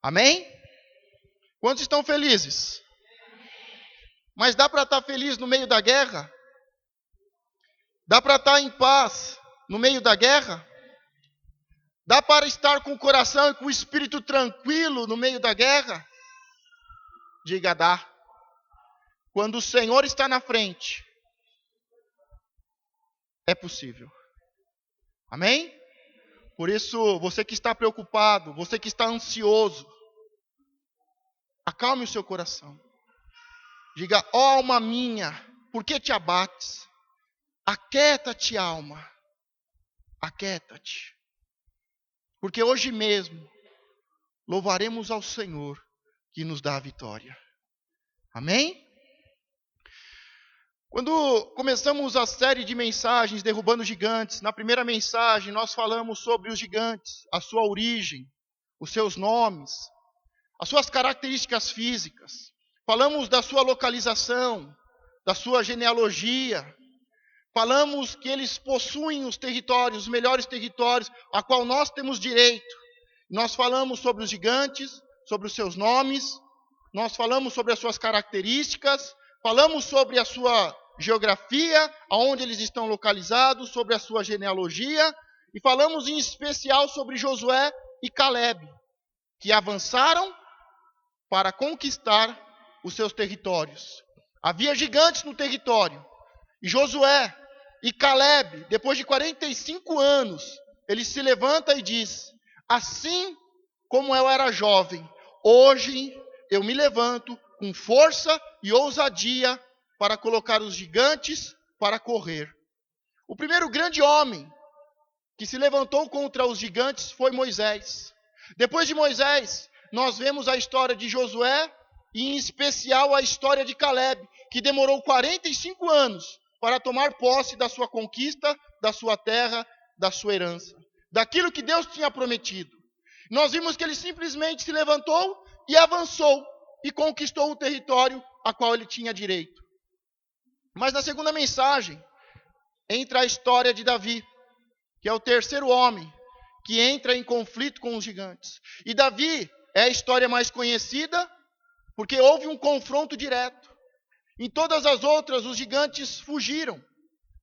Amém? Quantos estão felizes? Mas dá para estar feliz no meio da guerra? Dá para estar em paz no meio da guerra? Dá para estar com o coração e com o espírito tranquilo no meio da guerra? Diga, dá. Quando o Senhor está na frente, é possível. Amém? Por isso, você que está preocupado, você que está ansioso, acalme o seu coração. Diga, ó alma minha, por que te abates? Aquieta-te, alma. Aquieta-te. Porque hoje mesmo louvaremos ao Senhor que nos dá a vitória. Amém? Quando começamos a série de mensagens Derrubando Gigantes, na primeira mensagem nós falamos sobre os gigantes, a sua origem, os seus nomes, as suas características físicas. Falamos da sua localização, da sua genealogia. Falamos que eles possuem os territórios, os melhores territórios, a qual nós temos direito. Nós falamos sobre os gigantes, sobre os seus nomes. Nós falamos sobre as suas características. Falamos sobre a sua geografia, aonde eles estão localizados, sobre a sua genealogia. E falamos em especial sobre Josué e Caleb, que avançaram para conquistar os seus territórios. Havia gigantes no território. E Josué e Caleb, depois de 45 anos, ele se levanta e diz: assim como eu era jovem, hoje eu me levanto com força e ousadia para colocar os gigantes para correr. O primeiro grande homem que se levantou contra os gigantes foi Moisés. Depois de Moisés, nós vemos a história de Josué e em especial a história de Caleb, que demorou 45 anos para tomar posse da sua conquista, da sua terra, da sua herança, daquilo que Deus tinha prometido. Nós vimos que ele simplesmente se levantou e avançou e conquistou o território a qual ele tinha direito. Mas na segunda mensagem entra a história de Davi, que é o terceiro homem que entra em conflito com os gigantes. E Davi é a história mais conhecida porque houve um confronto direto. Em todas as outras, os gigantes fugiram.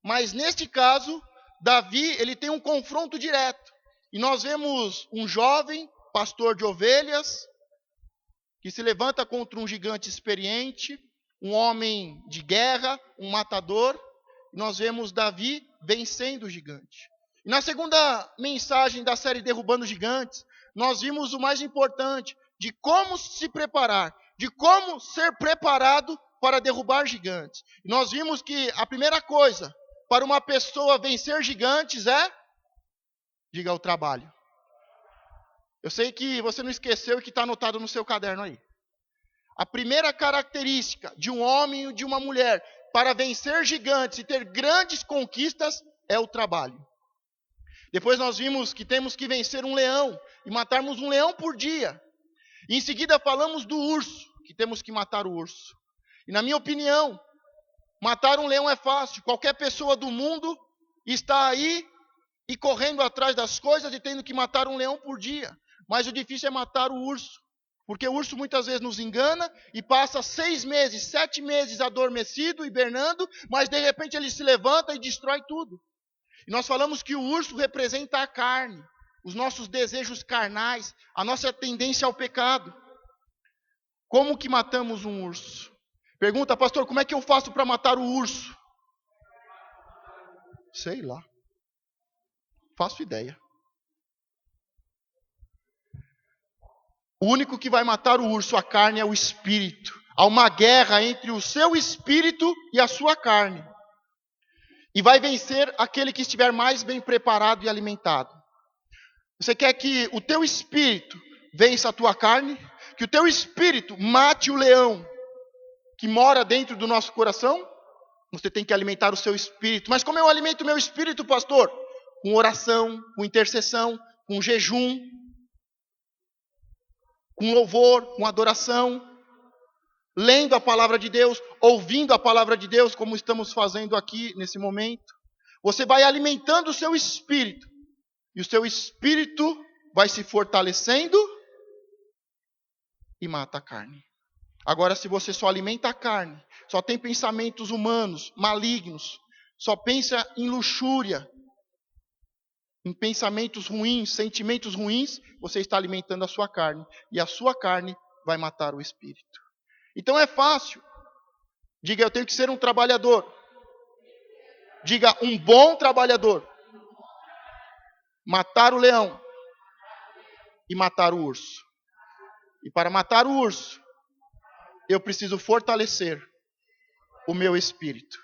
Mas neste caso, Davi ele tem um confronto direto. E nós vemos um jovem pastor de ovelhas que se levanta contra um gigante experiente, um homem de guerra, um matador. E nós vemos Davi vencendo o gigante. E na segunda mensagem da série Derrubando Gigantes, nós vimos o mais importante, de como se preparar, de como ser preparado para derrubar gigantes. E nós vimos que a primeira coisa para uma pessoa vencer gigantes é, diga, o trabalho. Eu sei que você não esqueceu e que está anotado no seu caderno aí. A primeira característica de um homem e de uma mulher para vencer gigantes e ter grandes conquistas é o trabalho. Depois nós vimos que temos que vencer um leão e matarmos um leão por dia. E em seguida falamos do urso, que temos que matar o urso. E na minha opinião, matar um leão é fácil. Qualquer pessoa do mundo está aí e correndo atrás das coisas e tendo que matar um leão por dia. Mas o difícil é matar o urso. Porque o urso muitas vezes nos engana e passa 6 meses, 7 meses adormecido, hibernando, mas de repente ele se levanta e destrói tudo. E nós falamos que o urso representa a carne, os nossos desejos carnais, a nossa tendência ao pecado. Como que matamos um urso? Pergunta, pastor, como é que eu faço para matar o urso? Sei lá. Faço ideia. O único que vai matar o urso, a carne, é o espírito. Há uma guerra entre o seu espírito e a sua carne. E vai vencer aquele que estiver mais bem preparado e alimentado. Você quer que o teu espírito vença a tua carne? Que o teu espírito mate o leão que mora dentro do nosso coração? Você tem que alimentar o seu espírito. Mas como eu alimento o meu espírito, pastor? Com oração, com intercessão, com jejum, com louvor, com adoração, lendo a palavra de Deus, ouvindo a palavra de Deus, como estamos fazendo aqui nesse momento. Você vai alimentando o seu espírito, e o seu espírito vai se fortalecendo, e mata a carne. Agora, se você só alimenta a carne, só tem pensamentos humanos, malignos, só pensa em luxúria, em pensamentos ruins, sentimentos ruins, você está alimentando a sua carne. E a sua carne vai matar o espírito. Então é fácil. Diga, eu tenho que ser um trabalhador. Diga, um bom trabalhador. Matar o leão e matar o urso. E para matar o urso, eu preciso fortalecer o meu espírito.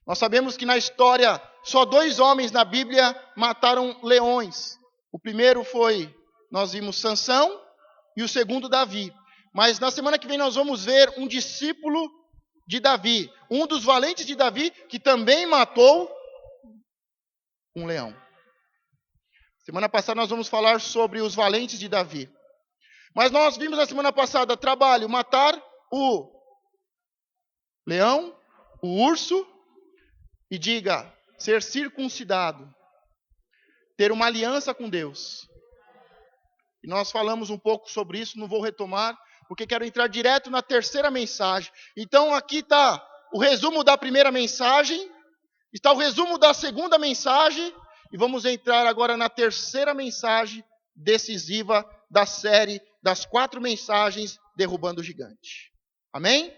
Nós sabemos que na história, só 2 homens na Bíblia mataram leões. O primeiro foi, nós vimos Sansão, e o segundo Davi. Mas na semana que vem nós vamos ver um discípulo de Davi, um dos valentes de Davi, que também matou um leão. Semana passada nós vamos falar sobre os valentes de Davi. Mas nós vimos na semana passada, trabalho, matar o leão, o urso, e diga, ser circuncidado, ter uma aliança com Deus. E nós falamos um pouco sobre isso, não vou retomar, porque quero entrar direto na terceira mensagem. Então aqui está o resumo da primeira mensagem, está o resumo da segunda mensagem, e vamos entrar agora na terceira mensagem decisiva da série das 4 mensagens derrubando o gigante. Amém?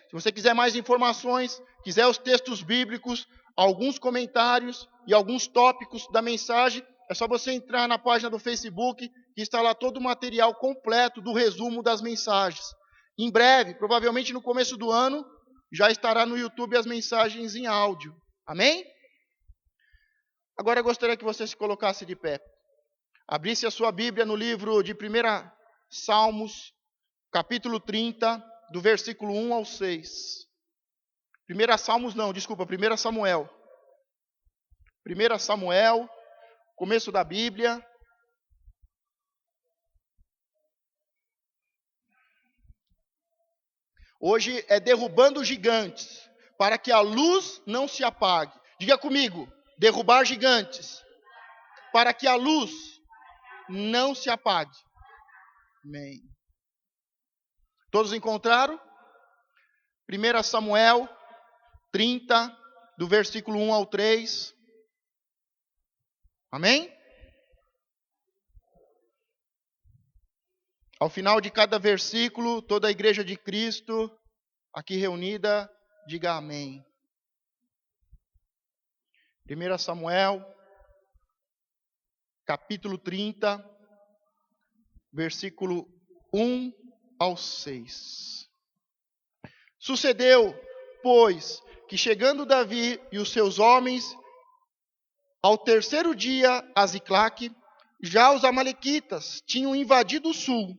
Se você quiser mais informações, quiser os textos bíblicos, alguns comentários e alguns tópicos da mensagem, é só você entrar na página do Facebook, que está lá todo o material completo do resumo das mensagens. Em breve, provavelmente no começo do ano, já estará no YouTube as mensagens em áudio. Amém? Agora eu gostaria que você se colocasse de pé. Abrisse a sua Bíblia no livro de 1 Salmos, capítulo 30, do versículo 1 ao 6. 1 Samuel. 1 Samuel, começo da Bíblia. Hoje é derrubando gigantes, para que a luz não se apague. Diga comigo, derrubar gigantes, para que a luz não se apague. Amém. Todos encontraram? 1 Samuel 30, do versículo 1 ao 3. Amém? Ao final de cada versículo, toda a igreja de Cristo aqui reunida, diga amém. 1 Samuel, capítulo 30, versículo 1 ao 6. Sucedeu, pois, que chegando Davi e os seus homens, ao terceiro dia a Ziclague, já os amalequitas tinham invadido o sul,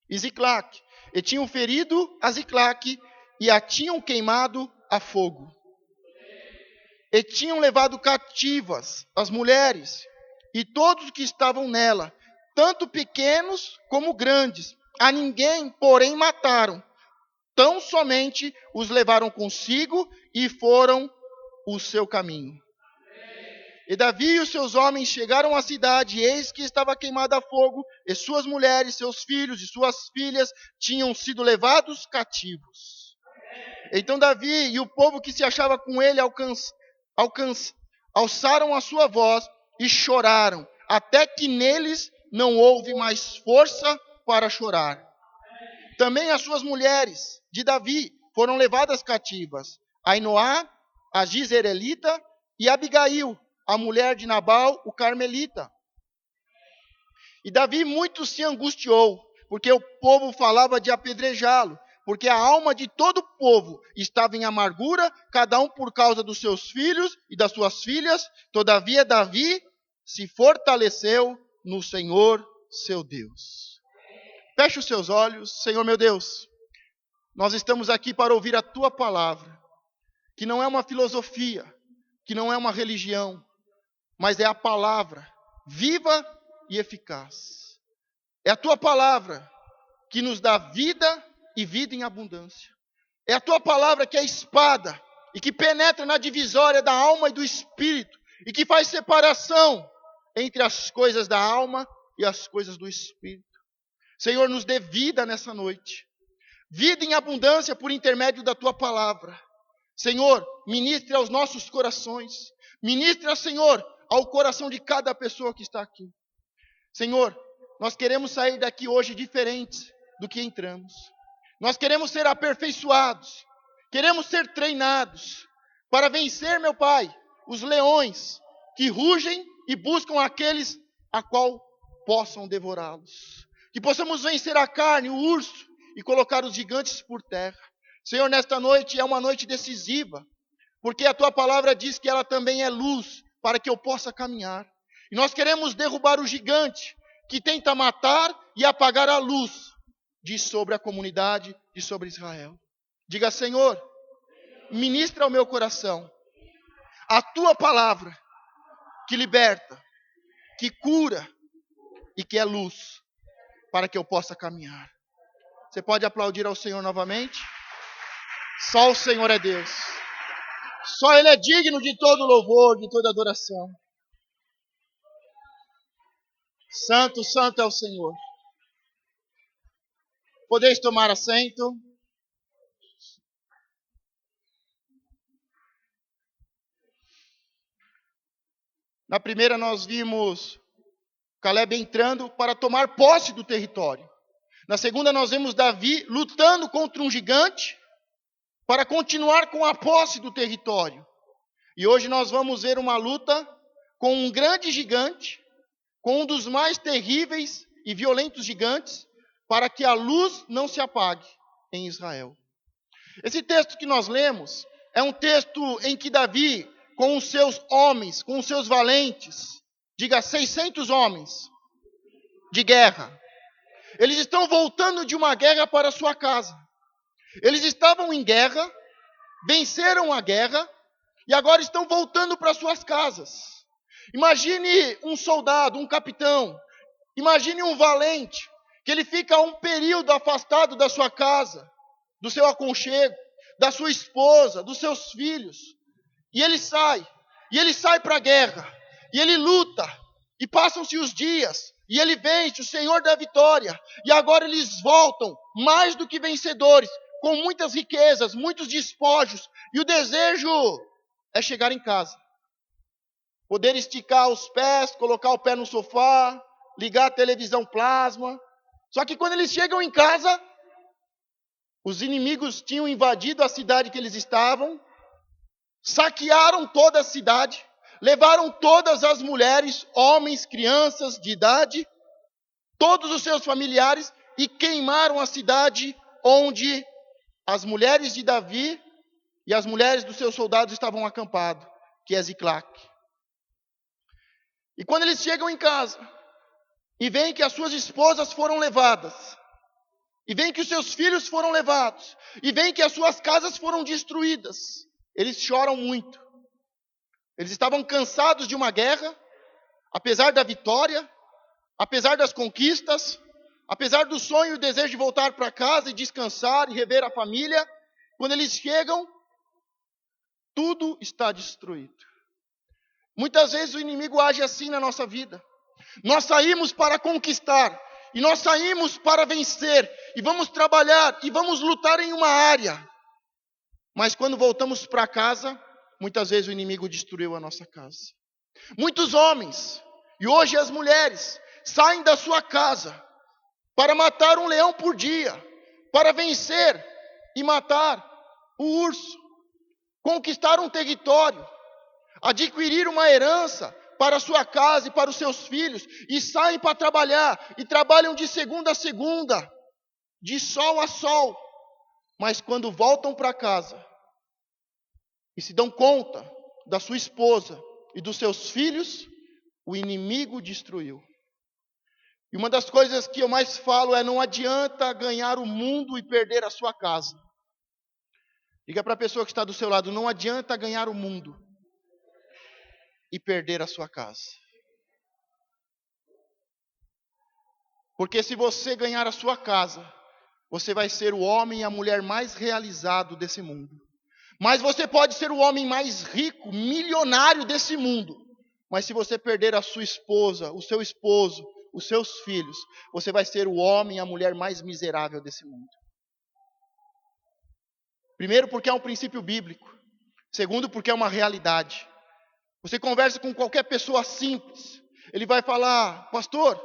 e Ziclague, e tinham ferido a Ziclague, e a tinham queimado a fogo. E tinham levado cativas as mulheres, e todos que estavam nela, tanto pequenos como grandes. A ninguém, porém, mataram. Tão somente os levaram consigo e foram o seu caminho. E Davi e os seus homens chegaram à cidade, e eis que estava queimada a fogo, e suas mulheres, seus filhos e suas filhas tinham sido levados cativos. Então Davi e o povo que se achava com ele alçaram a sua voz e choraram, até que neles não houve mais força para chorar. Também as suas mulheres de Davi foram levadas cativas, Ainoá, a Jizreelita, e Abigail, a mulher de Nabal, o Carmelita. E Davi muito se angustiou, porque o povo falava de apedrejá-lo, porque a alma de todo o povo estava em amargura, cada um por causa dos seus filhos e das suas filhas. Todavia Davi se fortaleceu no Senhor, seu Deus. Feche os seus olhos. Senhor meu Deus, nós estamos aqui para ouvir a Tua palavra, que não é uma filosofia, que não é uma religião, mas é a palavra viva e eficaz. É a Tua palavra que nos dá vida e vida em abundância. É a Tua palavra que é a espada e que penetra na divisória da alma e do espírito e que faz separação entre as coisas da alma e as coisas do espírito. Senhor, nos dê vida nessa noite. Vida em abundância por intermédio da tua palavra. Senhor, ministre aos nossos corações. Ministre, Senhor, ao coração de cada pessoa que está aqui. Senhor, nós queremos sair daqui hoje diferentes do que entramos. Nós queremos ser aperfeiçoados. Queremos ser treinados para vencer, meu Pai, os leões que rugem e buscam aqueles a qual possam devorá-los. Que possamos vencer a carne, o urso, e colocar os gigantes por terra. Senhor, nesta noite é uma noite decisiva, porque a tua palavra diz que ela também é luz para que eu possa caminhar. E nós queremos derrubar o gigante que tenta matar e apagar a luz de sobre a comunidade, de sobre Israel. Diga, Senhor, ministra ao meu coração a tua palavra que liberta, que cura e que é luz para que eu possa caminhar. Você pode aplaudir ao Senhor novamente? Só o Senhor é Deus. Só Ele é digno de todo louvor, de toda adoração. Santo, santo é o Senhor. Podeis tomar assento. Na primeira nós vimos Caleb entrando para tomar posse do território. Na segunda nós vemos Davi lutando contra um gigante para continuar com a posse do território. E hoje nós vamos ver uma luta com um grande gigante, com um dos mais terríveis e violentos gigantes, para que a luz não se apague em Israel. Esse texto que nós lemos é um texto em que Davi, com os seus homens, com os seus valentes, diga 600 homens de guerra, eles estão voltando de uma guerra para sua casa. Eles estavam em guerra, venceram a guerra e agora estão voltando para suas casas. Imagine um soldado, um capitão, imagine um valente, que ele fica um período afastado da sua casa, do seu aconchego, da sua esposa, dos seus filhos. E ele sai para a guerra, e ele luta, e passam-se os dias, e ele vence, o Senhor da vitória. E agora eles voltam mais do que vencedores, com muitas riquezas, muitos despojos. E o desejo é chegar em casa. Poder esticar os pés, colocar o pé no sofá, ligar a televisão plasma. Só que quando eles chegam em casa, os inimigos tinham invadido a cidade que eles estavam, saquearam toda a cidade, levaram todas as mulheres, homens, crianças de idade, todos os seus familiares e queimaram a cidade onde as mulheres de Davi e as mulheres dos seus soldados estavam acampados, que é Ziclac. E quando eles chegam em casa e veem que as suas esposas foram levadas, e veem que os seus filhos foram levados, e veem que as suas casas foram destruídas, eles choram muito. Eles estavam cansados de uma guerra, apesar da vitória, apesar das conquistas, apesar do sonho e o desejo de voltar para casa e descansar e rever a família. Quando eles chegam, tudo está destruído. Muitas vezes o inimigo age assim na nossa vida. Nós saímos para conquistar, e nós saímos para vencer, e vamos trabalhar, e vamos lutar em uma área. Mas quando voltamos para casa, muitas vezes o inimigo destruiu a nossa casa. Muitos homens, e hoje as mulheres, saem da sua casa para matar um leão por dia, para vencer e matar o urso, conquistar um território, adquirir uma herança para a sua casa e para os seus filhos, e saem para trabalhar, e trabalham de segunda a segunda, de sol a sol, mas quando voltam para casa e se dão conta da sua esposa e dos seus filhos, o inimigo destruiu. E uma das coisas que eu mais falo é: não adianta ganhar o mundo e perder a sua casa. Diga para a pessoa que está do seu lado: não adianta ganhar o mundo e perder a sua casa. Porque se você ganhar a sua casa, você vai ser o homem e a mulher mais realizado desse mundo. Mas você pode ser o homem mais rico, milionário desse mundo. Mas se você perder a sua esposa, o seu esposo, os seus filhos, você vai ser o homem e a mulher mais miserável desse mundo. Primeiro, porque é um princípio bíblico. Segundo, porque é uma realidade. Você conversa com qualquer pessoa simples, ele vai falar: pastor,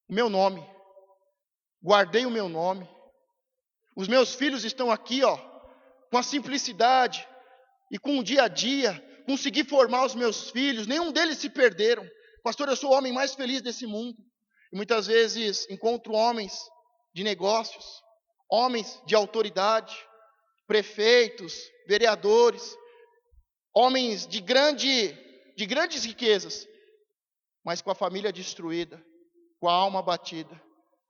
o meu nome, guardei o meu nome, os meus filhos estão aqui, com a simplicidade e com o dia a dia, consegui formar os meus filhos, nenhum deles se perderam. Pastor, eu sou o homem mais feliz desse mundo. E muitas vezes encontro homens de negócios, homens de autoridade, prefeitos, vereadores, homens de grandes riquezas, mas com a família destruída, com a alma abatida,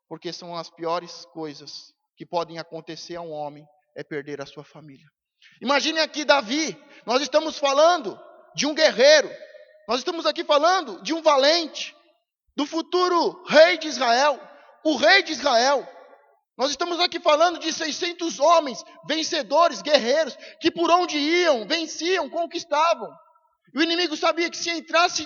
porque são as piores coisas que podem acontecer a um homem, é perder a sua família. Imagine aqui Davi, nós estamos falando de um guerreiro, nós estamos aqui falando de um valente, do futuro rei de Israel, o rei de Israel. Nós estamos aqui falando de 600 homens, vencedores, guerreiros, que por onde iam, venciam, conquistavam. E o inimigo sabia que se entrasse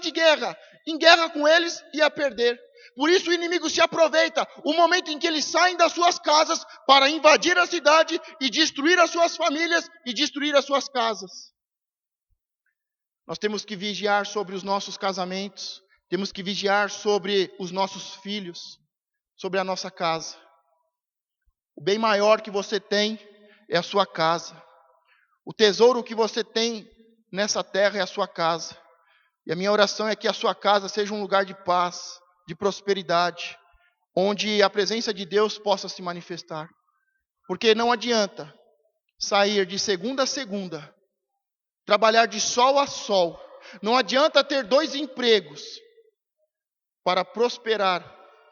em guerra com eles, ia perder. Por isso o inimigo se aproveita o momento em que eles saem das suas casas para invadir a cidade e destruir as suas famílias e destruir as suas casas. Nós temos que vigiar sobre os nossos casamentos, temos que vigiar sobre os nossos filhos, sobre a nossa casa. O bem maior que você tem é a sua casa. O tesouro que você tem nessa terra é a sua casa. E a minha oração é que a sua casa seja um lugar de paz, de prosperidade, onde a presença de Deus possa se manifestar. Porque não adianta sair de segunda a segunda, trabalhar de sol a sol. Não adianta ter 2 empregos para prosperar,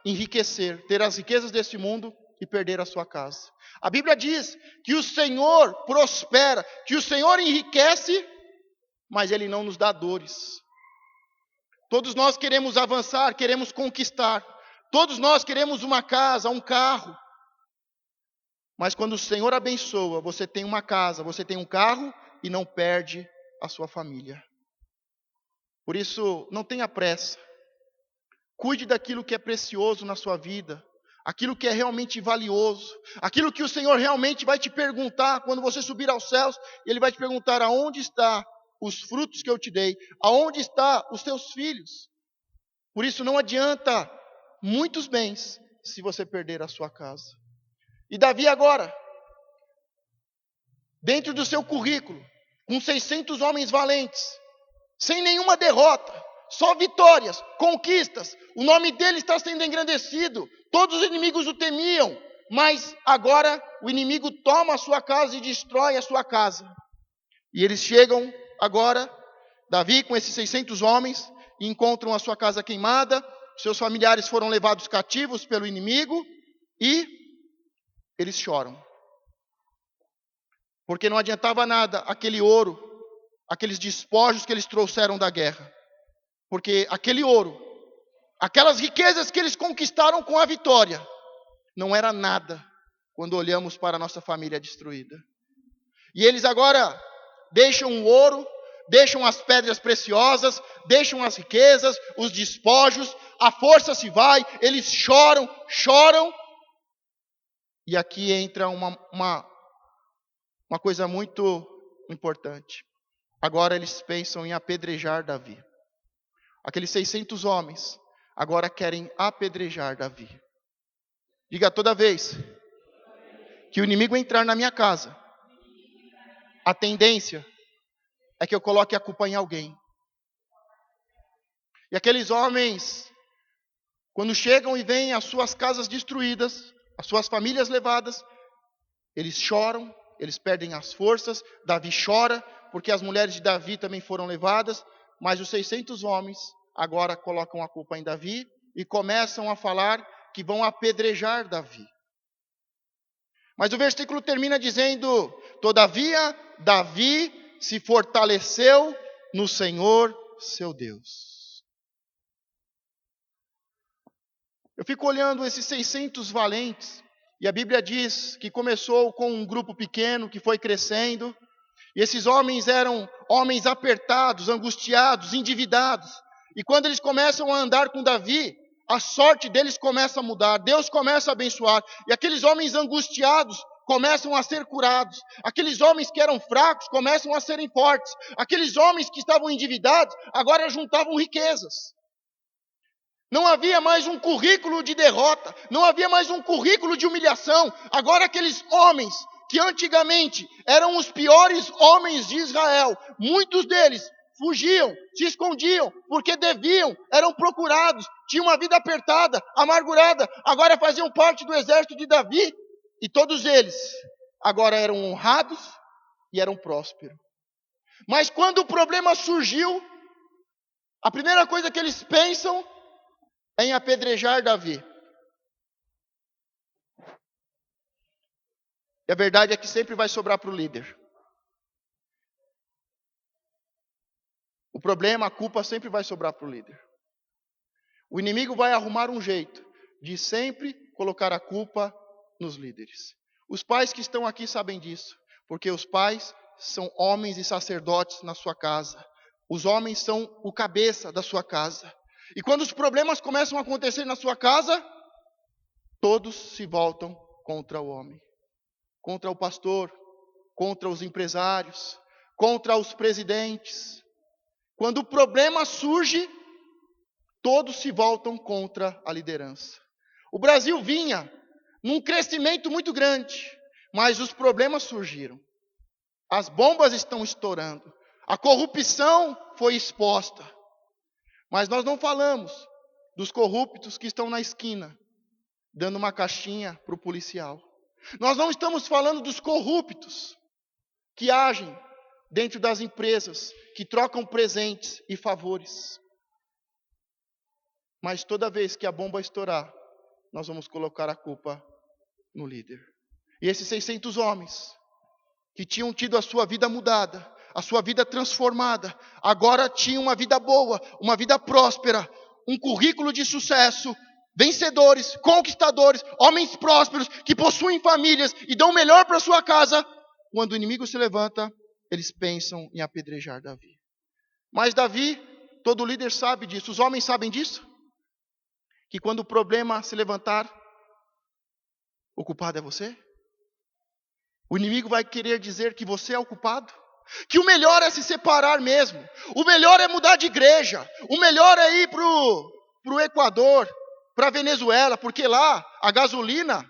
enriquecer, ter as riquezas desse mundo e perder a sua casa. A Bíblia diz que o Senhor prospera, que o Senhor enriquece, mas Ele não nos dá dores. Todos nós queremos avançar, queremos conquistar. Todos nós queremos uma casa, um carro. Mas quando o Senhor abençoa, você tem uma casa, você tem um carro e não perde a sua família. Por isso, não tenha pressa. Cuide daquilo que é precioso na sua vida, aquilo que é realmente valioso, aquilo que o Senhor realmente vai te perguntar quando você subir aos céus, Ele vai te perguntar: aonde está os frutos que eu te dei? Aonde está os teus filhos? Por isso não adianta muitos bens se você perder a sua casa. E Davi agora, dentro do seu currículo, com 600 homens valentes, sem nenhuma derrota, só vitórias, conquistas, o nome dele está sendo engrandecido, todos os inimigos o temiam, mas agora o inimigo toma a sua casa e destrói a sua casa. E eles chegam agora, Davi com esses 600 homens, e encontram a sua casa queimada, seus familiares foram levados cativos pelo inimigo, e eles choram. Porque não adiantava nada aquele ouro, aqueles despojos que eles trouxeram da guerra. Porque aquele ouro, aquelas riquezas que eles conquistaram com a vitória, não era nada quando olhamos para a nossa família destruída. E eles agora deixam o ouro, deixam as pedras preciosas, deixam as riquezas, os despojos, a força se vai, eles choram. E aqui entra uma coisa muito importante. Agora eles pensam em apedrejar Davi. Aqueles 600 homens agora querem apedrejar Davi. Diga: toda vez que o inimigo entrar na minha casa, a tendência é que eu coloque a culpa em alguém. E aqueles homens, quando chegam e veem as suas casas destruídas, as suas famílias levadas, eles choram, eles perdem as forças. Davi chora, porque as mulheres de Davi também foram levadas. Mas os 600 homens agora colocam a culpa em Davi e começam a falar que vão apedrejar Davi. Mas o versículo termina dizendo: todavia, Davi se fortaleceu no Senhor, seu Deus. Eu fico olhando esses 600 valentes, e a Bíblia diz que começou com um grupo pequeno, que foi crescendo, e esses homens eram homens apertados, angustiados, endividados. E quando eles começam a andar com Davi, a sorte deles começa a mudar, Deus começa a abençoar, e aqueles homens angustiados começam a ser curados, aqueles homens que eram fracos começam a serem fortes, aqueles homens que estavam endividados agora juntavam riquezas. Não havia mais um currículo de derrota, não havia mais um currículo de humilhação. Agora aqueles homens que antigamente eram os piores homens de Israel, muitos deles fugiam, se escondiam, porque deviam, eram procurados, tinham uma vida apertada, amargurada, agora faziam parte do exército de Davi, e todos eles agora eram honrados e eram prósperos. Mas quando o problema surgiu, a primeira coisa que eles pensam é em apedrejar Davi. E a verdade é que sempre vai sobrar para o líder. O problema, a culpa sempre vai sobrar para o líder. O inimigo vai arrumar um jeito de sempre colocar a culpa nos líderes. Os pais que estão aqui sabem disso, porque os pais são homens e sacerdotes na sua casa. Os homens são o cabeça da sua casa. E quando os problemas começam a acontecer na sua casa, todos se voltam contra o homem. Contra o pastor, contra os empresários, contra os presidentes. Quando o problema surge, todos se voltam contra a liderança. O Brasil vinha num crescimento muito grande, mas os problemas surgiram. As bombas estão estourando. A corrupção foi exposta. Mas nós não falamos dos corruptos que estão na esquina, dando uma caixinha para o policial. Nós não estamos falando dos corruptos que agem dentro das empresas, que trocam presentes e favores. Mas toda vez que a bomba estourar, nós vamos colocar a culpa no líder. E esses 600 homens, que tinham tido a sua vida mudada, a sua vida transformada, agora tinham uma vida boa, uma vida próspera, um currículo de sucesso, vencedores, conquistadores, homens prósperos, que possuem famílias e dão o melhor para sua casa. Quando o inimigo se levanta, eles pensam em apedrejar Davi. Mas Davi, todo líder sabe disso, os homens sabem disso, que quando o problema se levantar, o culpado é você? O inimigo vai querer dizer que você é o culpado? Que o melhor é se separar mesmo. O melhor é mudar de igreja. O melhor é ir para o Equador, para a Venezuela, porque lá a gasolina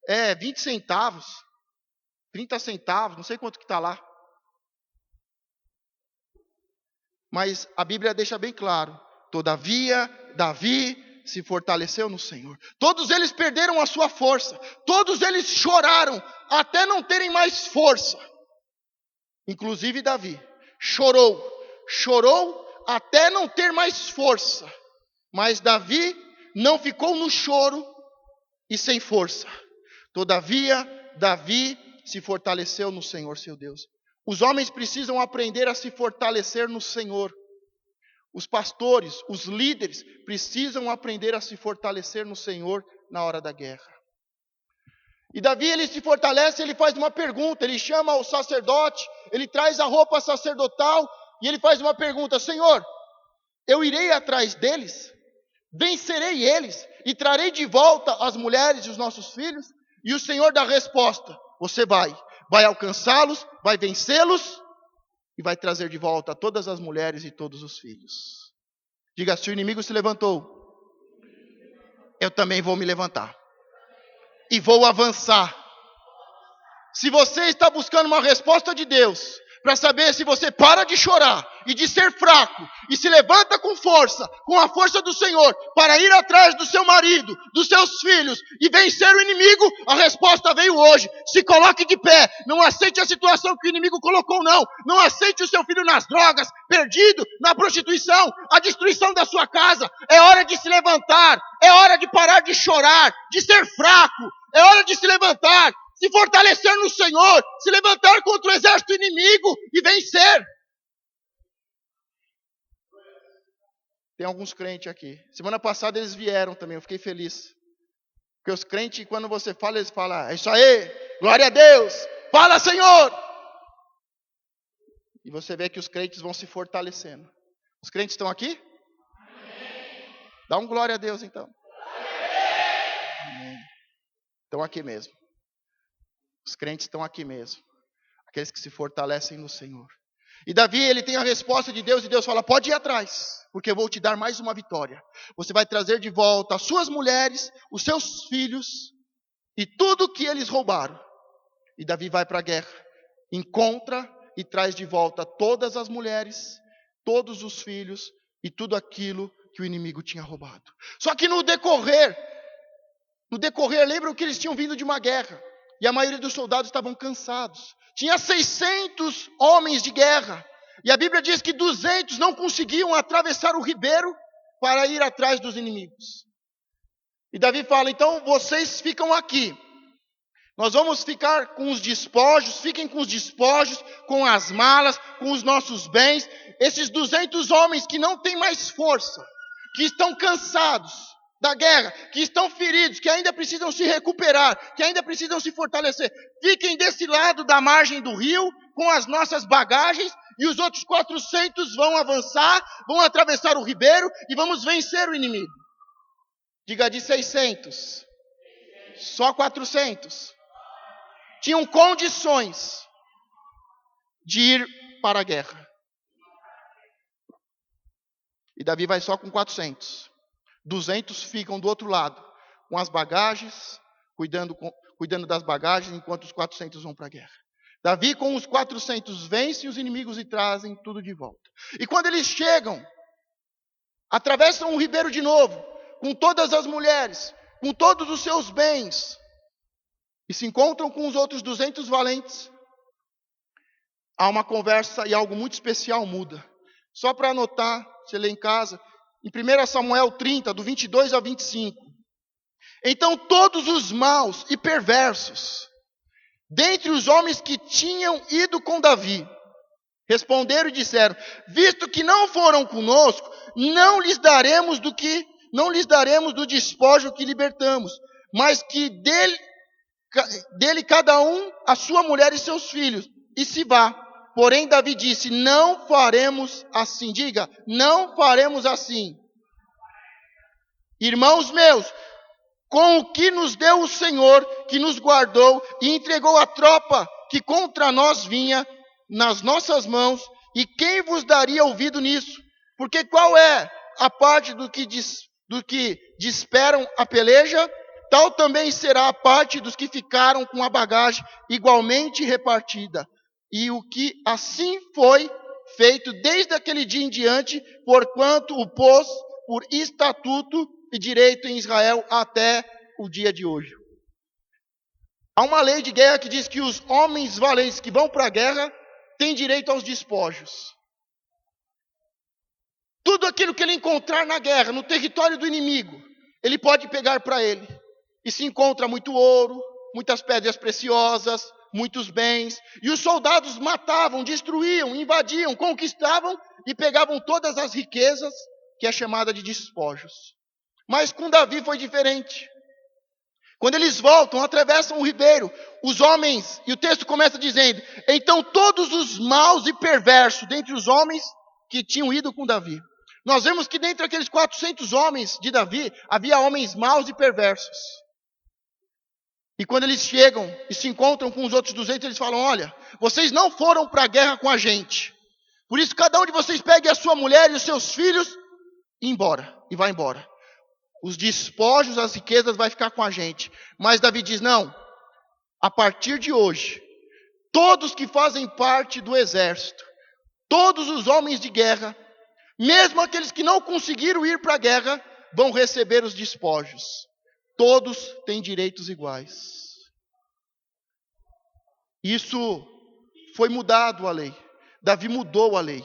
é 20 centavos, 30 centavos, não sei quanto que está lá. Mas a Bíblia deixa bem claro. Todavia, Davi se fortaleceu no Senhor. Todos eles perderam a sua força. Todos eles choraram até não terem mais força. Inclusive Davi chorou até não ter mais força. Mas Davi não ficou no choro e sem força. Todavia, Davi se fortaleceu no Senhor, seu Deus. Os homens precisam aprender a se fortalecer no Senhor. Os pastores, os líderes, precisam aprender a se fortalecer no Senhor na hora da guerra. E Davi, ele se fortalece, ele faz uma pergunta, ele chama o sacerdote, ele traz a roupa sacerdotal e ele faz uma pergunta: Senhor, eu irei atrás deles, vencerei eles e trarei de volta as mulheres e os nossos filhos? E o Senhor dá a resposta: você vai alcançá-los, vai vencê-los e vai trazer de volta todas as mulheres e todos os filhos. Diga: se o inimigo se levantou, eu também vou me levantar. E vou avançar. Se você está buscando uma resposta de Deus, para saber se você para de chorar e de ser fraco, e se levanta com força, com a força do Senhor, para ir atrás do seu marido, dos seus filhos, e vencer o inimigo, a resposta veio hoje. Se coloque de pé, não aceite a situação que o inimigo colocou, não. Não aceite o seu filho nas drogas, perdido, na prostituição, a destruição da sua casa. É hora de se levantar, é hora de parar de chorar, de ser fraco, é hora de se levantar, se fortalecer no Senhor, se levantar contra o exército inimigo e vencer. Tem alguns crentes aqui. Semana passada eles vieram também, eu fiquei feliz. Porque os crentes, quando você fala, eles falam: é isso aí, glória a Deus, fala Senhor. E você vê que os crentes vão se fortalecendo. Os crentes estão aqui? Amém. Dá um glória a Deus então. estão aqui mesmo. Os crentes estão aqui mesmo. Aqueles que se fortalecem no Senhor. E Davi, ele tem a resposta de Deus, e Deus fala, pode ir atrás, porque eu vou te dar mais uma vitória. Você vai trazer de volta as suas mulheres, os seus filhos, e tudo que eles roubaram. E Davi vai para a guerra, encontra e traz de volta todas as mulheres, todos os filhos, e tudo aquilo que o inimigo tinha roubado. Só que no decorrer, lembram que eles tinham vindo de uma guerra, e a maioria dos soldados estavam cansados. Tinha 600 homens de guerra. E a Bíblia diz que 200 não conseguiam atravessar o ribeiro para ir atrás dos inimigos. E Davi fala, então vocês ficam aqui. Nós vamos ficar com os despojos, fiquem com os despojos, com as malas, com os nossos bens. Esses 200 homens que não têm mais força, que estão cansados da guerra, que estão feridos, que ainda precisam se recuperar, que ainda precisam se fortalecer. Fiquem desse lado da margem do rio, com as nossas bagagens, e os outros 400 vão avançar, vão atravessar o ribeiro, e vamos vencer o inimigo. Diga de 600, só 400 tinham condições de ir para a guerra. E Davi vai só com 400. 200 ficam do outro lado, com as bagagens, cuidando das bagagens, enquanto os 400 vão para a guerra. Davi, com os 400, vence os inimigos e trazem tudo de volta. E quando eles chegam, atravessam o ribeiro de novo, com todas as mulheres, com todos os seus bens, e se encontram com os outros 200 valentes, há uma conversa e algo muito especial muda. Só para anotar, você lê em casa, em 1 Samuel 30, do 22 ao 25. Então todos os maus e perversos, dentre os homens que tinham ido com Davi, responderam e disseram, visto que não foram conosco, não lhes daremos do despojo que libertamos, mas que dele cada um a sua mulher e seus filhos, e se vá. Porém Davi disse, não faremos assim. Diga, não faremos assim. Irmãos meus, com o que nos deu o Senhor, que nos guardou e entregou a tropa que contra nós vinha nas nossas mãos, e quem vos daria ouvido nisso? Porque qual é a parte do que desesperam a peleja? Tal também será a parte dos que ficaram com a bagagem igualmente repartida. E o que assim foi feito desde aquele dia em diante, porquanto o pôs por estatuto e direito em Israel até o dia de hoje. Há uma lei de guerra que diz que os homens valentes que vão para a guerra têm direito aos despojos. Tudo aquilo que ele encontrar na guerra, no território do inimigo, ele pode pegar para ele. E se encontra muito ouro, muitas pedras preciosas, muitos bens. E os soldados matavam, destruíam, invadiam, conquistavam e pegavam todas as riquezas, que é chamada de despojos. Mas com Davi foi diferente. Quando eles voltam, atravessam o ribeiro, os homens, e o texto começa dizendo, então todos os maus e perversos dentre os homens que tinham ido com Davi. Nós vemos que dentre aqueles 400 homens de Davi, havia homens maus e perversos. E quando eles chegam e se encontram com os outros 200, eles falam, olha, vocês não foram para a guerra com a gente. Por isso cada um de vocês pegue a sua mulher e os seus filhos e vai embora. Os despojos, as riquezas vai ficar com a gente. Mas Davi diz, não, a partir de hoje, todos que fazem parte do exército, todos os homens de guerra, mesmo aqueles que não conseguiram ir para a guerra, vão receber os despojos. Todos têm direitos iguais. Isso foi mudado a lei. Davi mudou a lei.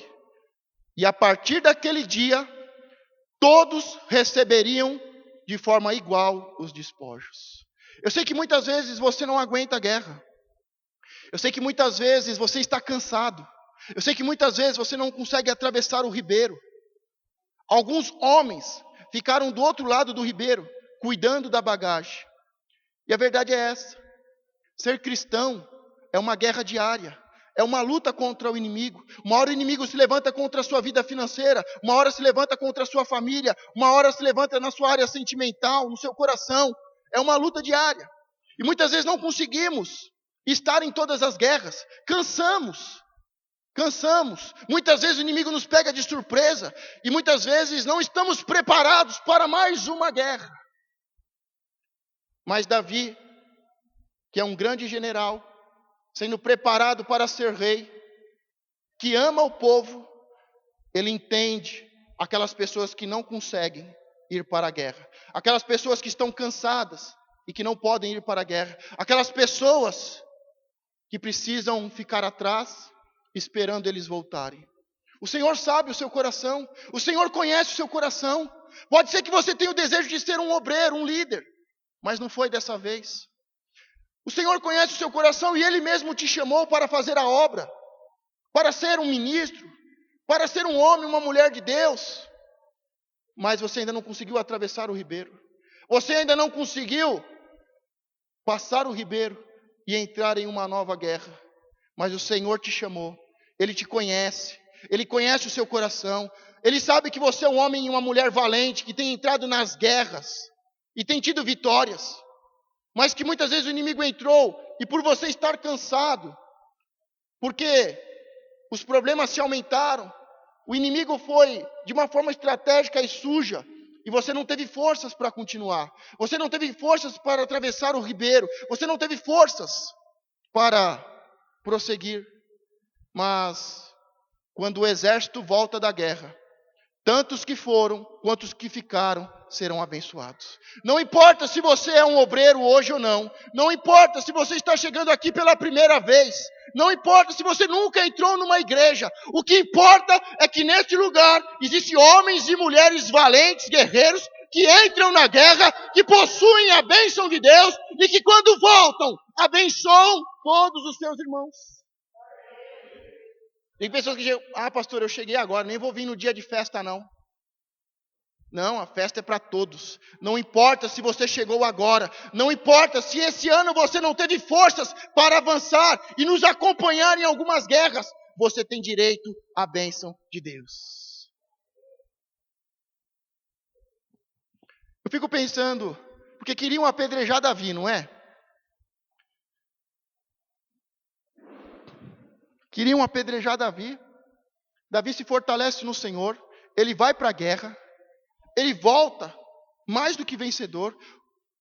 E a partir daquele dia, todos receberiam de forma igual os despojos. Eu sei que muitas vezes você não aguenta a guerra. Eu sei que muitas vezes você está cansado. Eu sei que muitas vezes você não consegue atravessar o ribeiro. Alguns homens ficaram do outro lado do ribeiro, cuidando da bagagem. E a verdade é essa. Ser cristão é uma guerra diária. É uma luta contra o inimigo. Uma hora o inimigo se levanta contra a sua vida financeira. Uma hora se levanta contra a sua família. Uma hora se levanta na sua área sentimental, no seu coração. É uma luta diária. E muitas vezes não conseguimos estar em todas as guerras. Cansamos. Muitas vezes o inimigo nos pega de surpresa. E muitas vezes não estamos preparados para mais uma guerra. Mas Davi, que é um grande general, sendo preparado para ser rei, que ama o povo, ele entende aquelas pessoas que não conseguem ir para a guerra. Aquelas pessoas que estão cansadas e que não podem ir para a guerra. Aquelas pessoas que precisam ficar atrás, esperando eles voltarem. O Senhor sabe o seu coração. O Senhor conhece o seu coração. Pode ser que você tenha o desejo de ser um obreiro, um líder, mas não foi dessa vez. O Senhor conhece o seu coração e Ele mesmo te chamou para fazer a obra, para ser um ministro, para ser um homem, uma mulher de Deus. Mas você ainda não conseguiu atravessar o ribeiro. Você ainda não conseguiu passar o ribeiro e entrar em uma nova guerra. Mas o Senhor te chamou. Ele te conhece. Ele conhece o seu coração. Ele sabe que você é um homem e uma mulher valente, que tem entrado nas guerras e tem tido vitórias. Mas que muitas vezes o inimigo entrou e por você estar cansado, porque os problemas se aumentaram, o inimigo foi de uma forma estratégica e suja, e você não teve forças para continuar. Você não teve forças para atravessar o ribeiro. Você não teve forças para prosseguir. Mas quando o exército volta da guerra, tantos que foram quanto os que ficaram serão abençoados. Não importa se você é um obreiro hoje ou não. Não importa se você está chegando aqui pela primeira vez. Não importa se você nunca entrou numa igreja. O que importa é que neste lugar existem homens e mulheres valentes, guerreiros, que entram na guerra, que possuem a bênção de Deus e que quando voltam, abençoam todos os seus irmãos. Tem pessoas que dizem, pastor, eu cheguei agora, nem vou vir no dia de festa não. Não, a festa é para todos. Não importa se você chegou agora. Não importa se esse ano você não teve forças para avançar e nos acompanhar em algumas guerras. Você tem direito à bênção de Deus. Eu fico pensando, porque queriam apedrejar Davi, não é? Queriam apedrejar Davi. Davi se fortalece no Senhor. Ele vai para a guerra. Ele volta mais do que vencedor,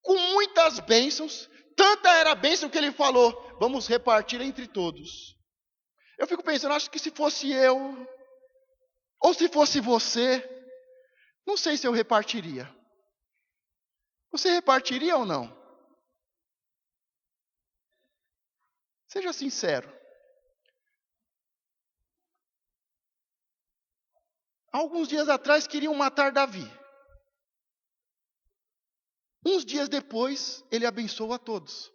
com muitas bênçãos. Tanta era a bênção que ele falou, vamos repartir entre todos. Eu fico pensando, acho que se fosse eu, ou se fosse você, não sei se eu repartiria. Você repartiria ou não? Seja sincero. Alguns dias atrás queriam matar Davi. Uns dias depois, ele abençoa a todos.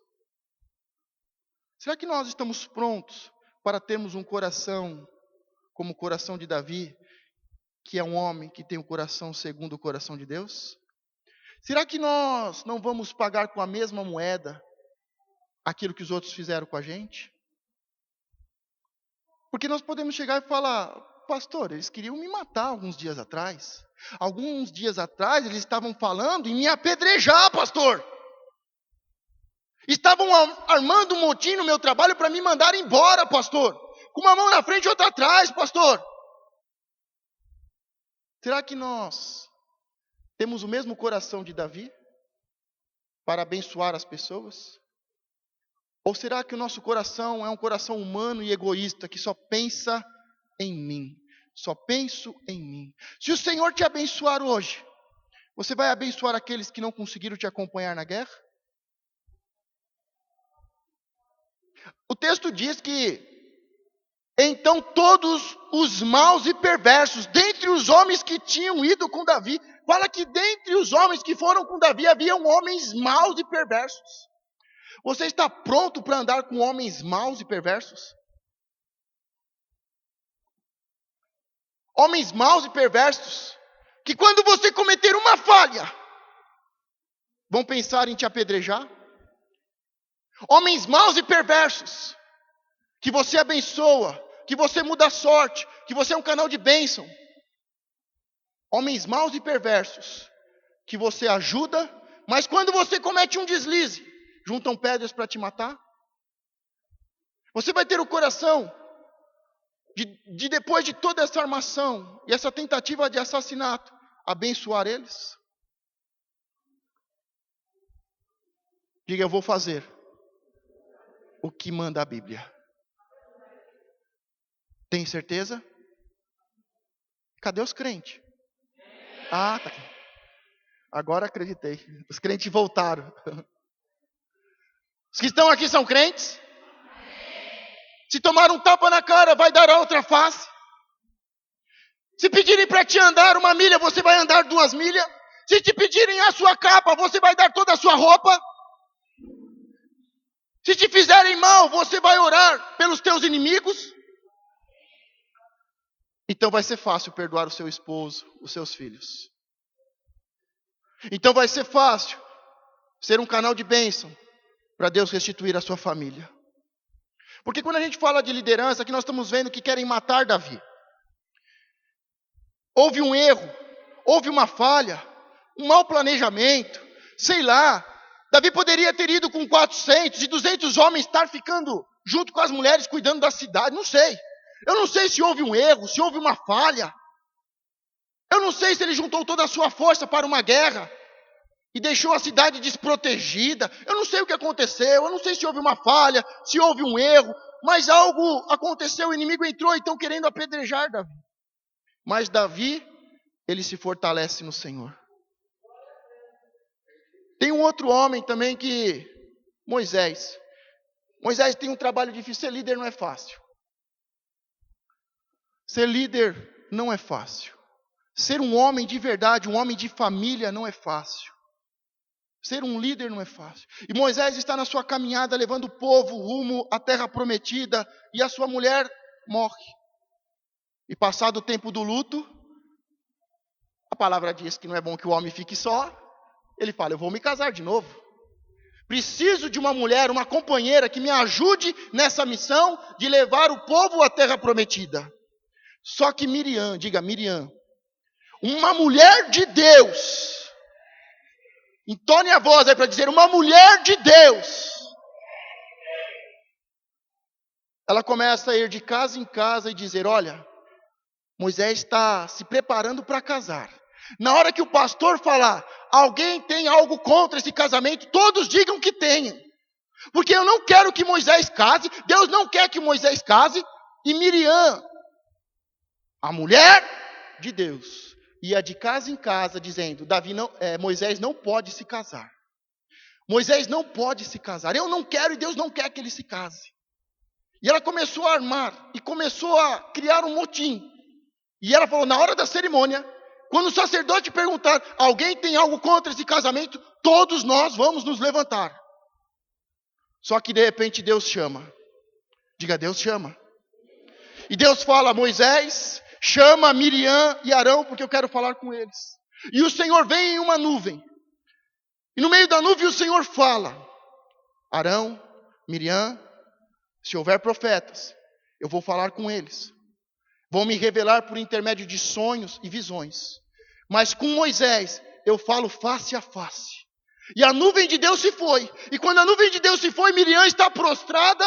Será que nós estamos prontos para termos um coração como o coração de Davi, que é um homem que tem o coração segundo o coração de Deus? Será que nós não vamos pagar com a mesma moeda aquilo que os outros fizeram com a gente? Porque nós podemos chegar e falar, pastor, eles queriam me matar alguns dias atrás. Alguns dias atrás eles estavam falando em me apedrejar, pastor. Estavam armando um motim no meu trabalho para me mandar embora, pastor. Com uma mão na frente e outra atrás, pastor. Será que nós temos o mesmo coração de Davi para abençoar as pessoas? Ou será que o nosso coração é um coração humano e egoísta que só pensa em mim? Só penso em mim. Se o Senhor te abençoar hoje, você vai abençoar aqueles que não conseguiram te acompanhar na guerra? O texto diz que então todos os maus e perversos, dentre os homens que tinham ido com Davi, fala que dentre os homens que foram com Davi, haviam homens maus e perversos. Você está pronto para andar com homens maus e perversos? Homens maus e perversos, que quando você cometer uma falha, vão pensar em te apedrejar. Homens maus e perversos, que você abençoa, que você muda a sorte, que você é um canal de bênção. Homens maus e perversos, que você ajuda, mas quando você comete um deslize, juntam pedras para te matar? Você vai ter o coração de depois de toda essa armação e essa tentativa de assassinato, abençoar eles? Diga, eu vou fazer o que manda a Bíblia. Tem certeza? Cadê os crentes? Ah, tá aqui. Agora acreditei. Os crentes voltaram. Os que estão aqui são crentes? Se tomar um tapa na cara, vai dar a outra face. Se pedirem para te andar 1 milha, você vai andar 2 milhas. Se te pedirem a sua capa, você vai dar toda a sua roupa. Se te fizerem mal, você vai orar pelos teus inimigos. Então vai ser fácil perdoar o seu esposo, os seus filhos. Então vai ser fácil ser um canal de bênção para Deus restituir a sua família. Porque quando a gente fala de liderança, aqui nós estamos vendo que querem matar Davi. Houve um erro, houve uma falha, um mau planejamento, sei lá. Davi poderia ter ido com 400 e 200 homens estar ficando junto com as mulheres cuidando da cidade, não sei. Eu não sei se houve um erro, se houve uma falha. Eu não sei se ele juntou toda a sua força para uma guerra e deixou a cidade desprotegida. Eu não sei o que aconteceu, eu não sei se houve uma falha, se houve um erro, mas algo aconteceu, o inimigo entrou e estão querendo apedrejar Davi. Mas Davi, ele se fortalece no Senhor. Tem um outro homem também que, Moisés. Moisés tem um trabalho difícil, ser líder não é fácil. Ser líder não é fácil. Ser um homem de verdade, um homem de família não é fácil. Ser um líder não é fácil. E Moisés está na sua caminhada levando o povo rumo à terra prometida e a sua mulher morre. E passado o tempo do luto, a palavra diz que não é bom que o homem fique só. Ele fala, eu vou me casar de novo. Preciso de uma mulher, uma companheira que me ajude nessa missão de levar o povo à terra prometida. Só que Miriam, diga Miriam, uma mulher de Deus, entone a voz aí para dizer, uma mulher de Deus. Ela começa a ir de casa em casa e dizer, olha, Moisés está se preparando para casar. Na hora que o pastor falar, alguém tem algo contra esse casamento, todos digam que tenham. Porque eu não quero que Moisés case, Deus não quer que Moisés case. E Miriam, a mulher de Deus, ia de casa em casa dizendo, Moisés não pode se casar. Moisés não pode se casar. Eu não quero e Deus não quer que ele se case. E ela começou a armar e começou a criar um motim. E ela falou, na hora da cerimônia, quando o sacerdote perguntar, alguém tem algo contra esse casamento? Todos nós vamos nos levantar. Só que de repente Deus chama. Diga, Deus chama. E Deus fala, Moisés, chama Miriam e Arão, porque eu quero falar com eles. E o Senhor vem em uma nuvem. E no meio da nuvem o Senhor fala, Arão, Miriam, se houver profetas, eu vou falar com eles. Vão me revelar por intermédio de sonhos e visões. Mas com Moisés, eu falo face a face. E a nuvem de Deus se foi. E quando a nuvem de Deus se foi, Miriam está prostrada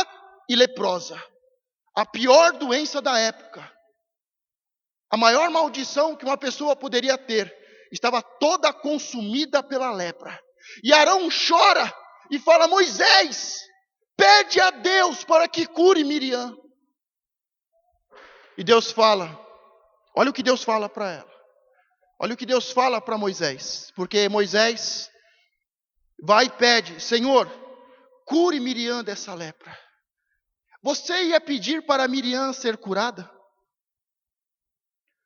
e leprosa. A pior doença da época. A maior maldição que uma pessoa poderia ter. Estava toda consumida pela lepra. E Arão chora e fala, Moisés, pede a Deus para que cure Miriam. E Deus fala, olha o que Deus fala para ela. Olha o que Deus fala para Moisés. Porque Moisés vai e pede, Senhor, cure Miriam dessa lepra. Você ia pedir para Miriam ser curada?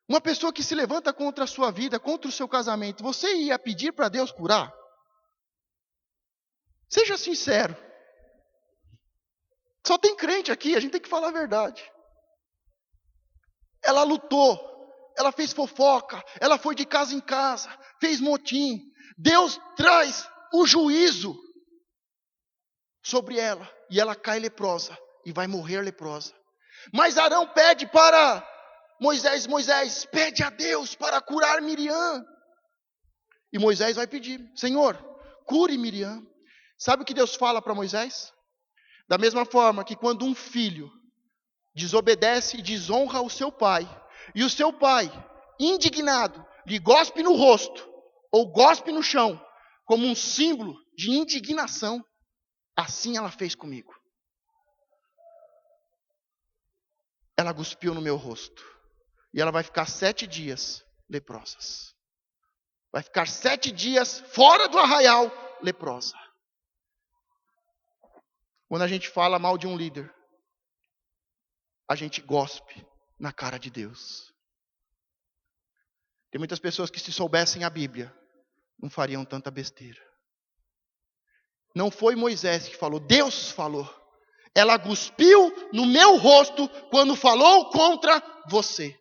Uma pessoa que se levanta contra a sua vida, contra o seu casamento, você ia pedir para Deus curar? Seja sincero. Só tem crente aqui, a gente tem que falar a verdade. Ela lutou, ela fez fofoca, ela foi de casa em casa, fez motim. Deus traz o juízo sobre ela e ela cai leprosa e vai morrer leprosa. Mas Arão pede para Moisés, Moisés, pede a Deus para curar Miriam. E Moisés vai pedir, Senhor, cure Miriam. Sabe o que Deus fala para Moisés? Da mesma forma que quando um filho desobedece e desonra o seu pai, e o seu pai, indignado, lhe gospe no rosto, ou gospe no chão, como um símbolo de indignação, assim ela fez comigo. Ela cuspiu no meu rosto, e ela vai ficar 7 dias leprosas. Vai ficar 7 dias fora do arraial, leprosa. Quando a gente fala mal de um líder, a gente gospe na cara de Deus. Tem muitas pessoas que, se soubessem a Bíblia, não fariam tanta besteira. Não foi Moisés que falou, Deus falou. Ela cuspiu no meu rosto quando falou contra você.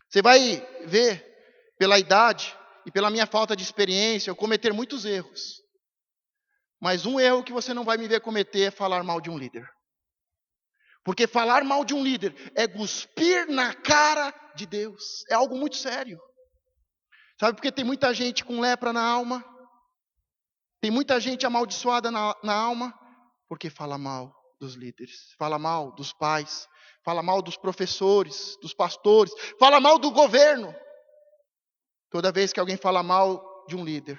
Você vai ver, pela idade e pela minha falta de experiência, eu cometer muitos erros. Mas um erro que você não vai me ver cometer é falar mal de um líder. Porque falar mal de um líder é cuspir na cara de Deus. É algo muito sério. Sabe por que tem muita gente com lepra na alma? Tem muita gente amaldiçoada na alma? Porque fala mal dos líderes. Fala mal dos pais. Fala mal dos professores, dos pastores. Fala mal do governo. Toda vez que alguém fala mal de um líder,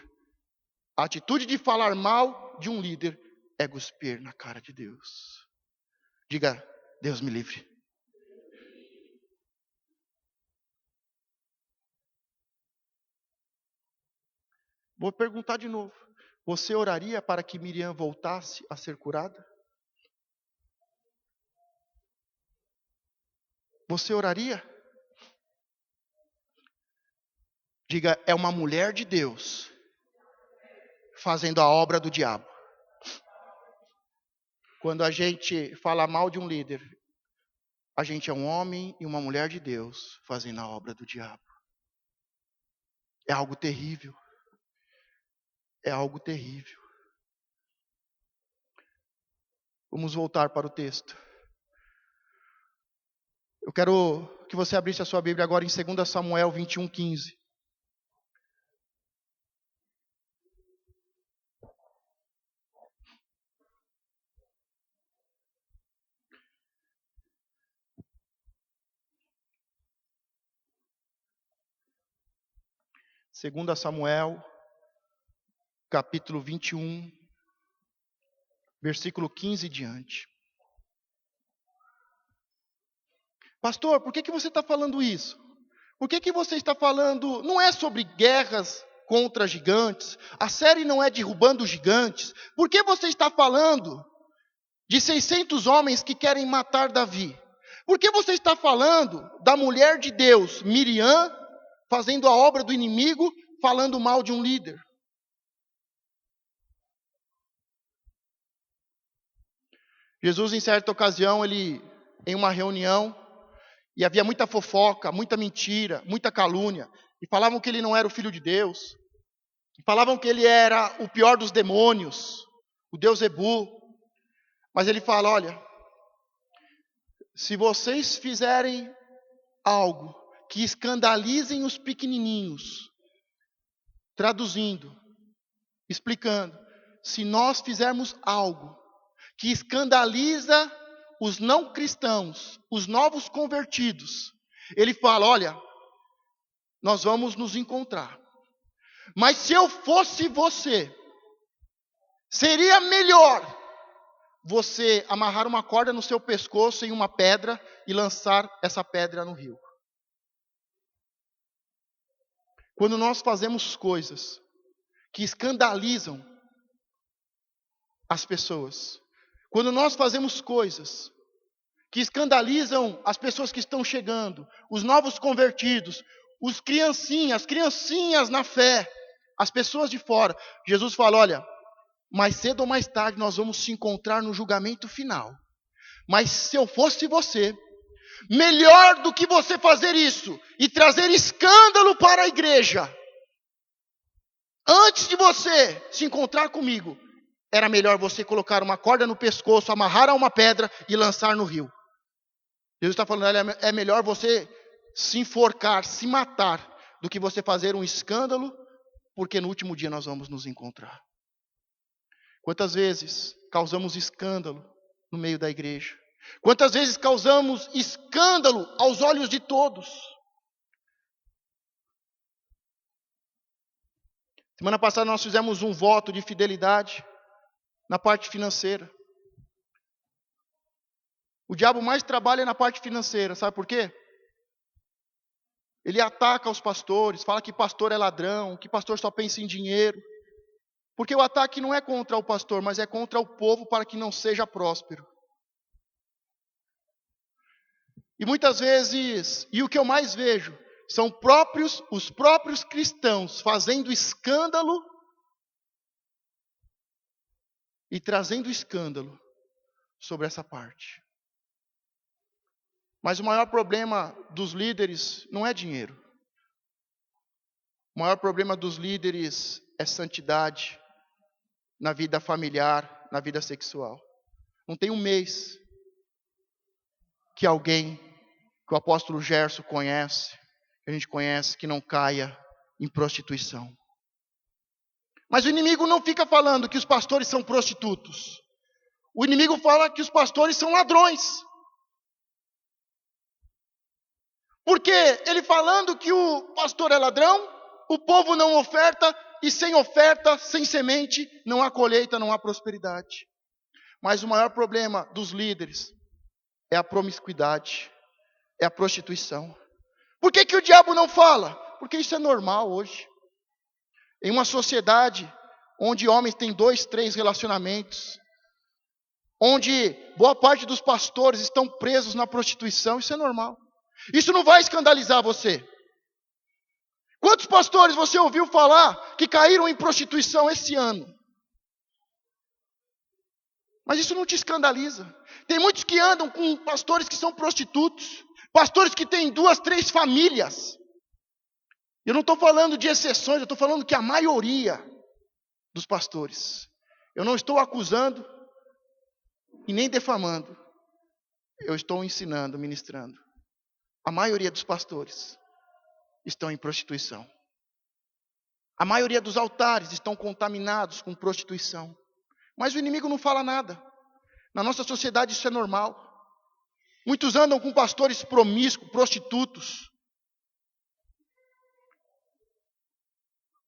a atitude de falar mal de um líder é cuspir na cara de Deus. Diga, Deus me livre. Vou perguntar de novo. Você oraria para que Miriam voltasse a ser curada? Você oraria? Diga, é uma mulher de Deus fazendo a obra do diabo. Quando a gente fala mal de um líder, a gente é um homem e uma mulher de Deus fazendo a obra do diabo. É algo terrível. É algo terrível. Vamos voltar para o texto. Eu quero que você abrisse a sua Bíblia agora em 2 Samuel 21:15. Segunda Samuel, capítulo 21, versículo 15 e diante. Pastor, por que você está falando isso? Por que você está falando... Não é sobre guerras contra gigantes. A série não é derrubando gigantes. Por que você está falando de 600 homens que querem matar Davi? Por que você está falando da mulher de Deus, Miriam, fazendo a obra do inimigo, falando mal de um líder? Jesus, em certa ocasião, em uma reunião, e havia muita fofoca, muita mentira, muita calúnia. E falavam que ele não era o filho de Deus. E falavam que ele era o pior dos demônios, o Deus Zebu. Mas ele fala, olha, se vocês fizerem algo que escandalizem os pequenininhos, traduzindo, explicando, se nós fizermos algo que escandaliza os não cristãos, os novos convertidos, ele fala, olha, nós vamos nos encontrar. Mas se eu fosse você, seria melhor você amarrar uma corda no seu pescoço em uma pedra e lançar essa pedra no rio. Quando nós fazemos coisas que escandalizam as pessoas, quando nós fazemos coisas que escandalizam as pessoas que estão chegando, os novos convertidos, os criancinhas na fé, as pessoas de fora, Jesus fala, olha, mais cedo ou mais tarde nós vamos se encontrar no julgamento final. Mas se eu fosse você, melhor do que você fazer isso e trazer escândalo para a igreja, antes de você se encontrar comigo, era melhor você colocar uma corda no pescoço, amarrar a uma pedra e lançar no rio. Jesus está falando, é melhor você se enforcar, se matar, do que você fazer um escândalo, porque no último dia nós vamos nos encontrar. Quantas vezes causamos escândalo no meio da igreja? Quantas vezes causamos escândalo aos olhos de todos? Semana passada nós fizemos um voto de fidelidade na parte financeira. O diabo mais trabalha na parte financeira, sabe por quê? Ele ataca os pastores, fala que pastor é ladrão, que pastor só pensa em dinheiro. Porque o ataque não é contra o pastor, mas é contra o povo para que não seja próspero. E muitas vezes, e o que eu mais vejo, são os próprios cristãos fazendo escândalo e trazendo escândalo sobre essa parte. Mas o maior problema dos líderes não é dinheiro. O maior problema dos líderes é santidade na vida familiar, na vida sexual. Não tem um mês que alguém, que o apóstolo Gerson conhece, que a gente conhece, que não caia em prostituição. Mas o inimigo não fica falando que os pastores são prostitutos. O inimigo fala que os pastores são ladrões. Porque ele falando que o pastor é ladrão, o povo não oferta, e sem oferta, sem semente, não há colheita, não há prosperidade. Mas o maior problema dos líderes é a promiscuidade, é a prostituição. Por que o diabo não fala? Porque isso é normal hoje. Em uma sociedade onde homens têm 2, 3 relacionamentos, onde boa parte dos pastores estão presos na prostituição, isso é normal. Isso não vai escandalizar você. Quantos pastores você ouviu falar que caíram em prostituição esse ano? Mas isso não te escandaliza. Tem muitos que andam com pastores que são prostitutos, pastores que têm 2, 3 famílias. Eu não estou falando de exceções, eu estou falando que a maioria dos pastores. Eu não estou acusando e nem defamando. Eu estou ensinando, ministrando. A maioria dos pastores estão em prostituição. A maioria dos altares estão contaminados com prostituição. Mas o inimigo não fala nada. Na nossa sociedade isso é normal. Muitos andam com pastores promíscuos, prostitutos.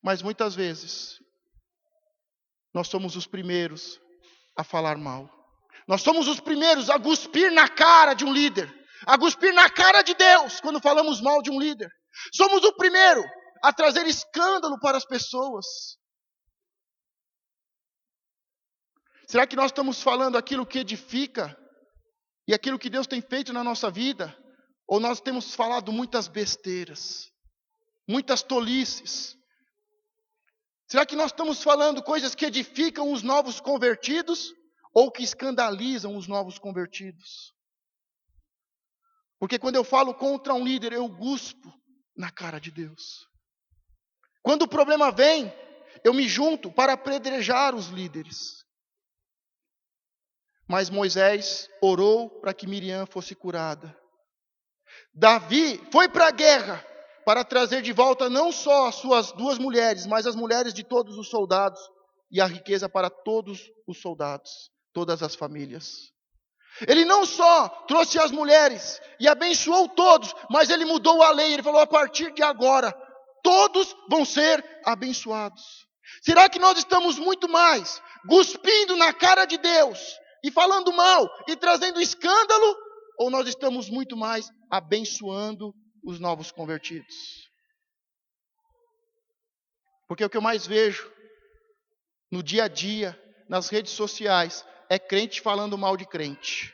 Mas muitas vezes, nós somos os primeiros a falar mal. Nós somos os primeiros a cuspir na cara de um líder. A cuspir na cara de Deus quando falamos mal de um líder. Somos o primeiro a trazer escândalo para as pessoas. Será que nós estamos falando aquilo que edifica e aquilo que Deus tem feito na nossa vida? Ou nós temos falado muitas besteiras, muitas tolices? Será que nós estamos falando coisas que edificam os novos convertidos ou que escandalizam os novos convertidos? Porque quando eu falo contra um líder, eu cuspo na cara de Deus. Quando o problema vem, eu me junto para apedrejar os líderes. Mas Moisés orou para que Miriam fosse curada. Davi foi para a guerra para trazer de volta não só as suas 2 mulheres, mas as mulheres de todos os soldados e a riqueza para todos os soldados, todas as famílias. Ele não só trouxe as mulheres e abençoou todos, mas ele mudou a lei. Ele falou, a partir de agora, todos vão ser abençoados. Será que nós estamos muito mais cuspindo na cara de Deus e falando mal e trazendo escândalo? Ou nós estamos muito mais abençoando os novos convertidos? Porque o que eu mais vejo no dia a dia, nas redes sociais, é crente falando mal de crente.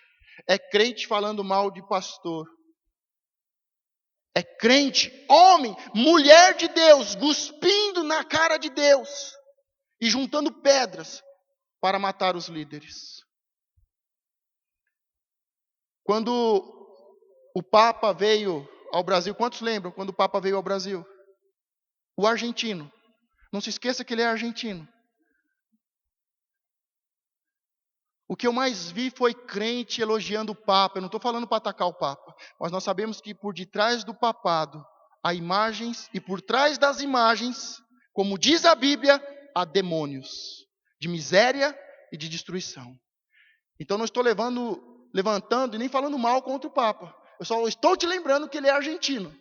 É crente falando mal de pastor. É crente, homem, mulher de Deus, cuspindo na cara de Deus e juntando pedras para matar os líderes. Quando o Papa veio ao Brasil, quantos lembram quando o Papa veio ao Brasil? O argentino. Não se esqueça que ele é argentino. O que eu mais vi foi crente elogiando o Papa. Eu não estou falando para atacar o Papa, mas nós sabemos que por detrás do papado há imagens, e por trás das imagens, como diz a Bíblia, há demônios de miséria, e de destruição. Então não estou levantando e nem falando mal contra o Papa. Eu só estou te lembrando que ele é argentino.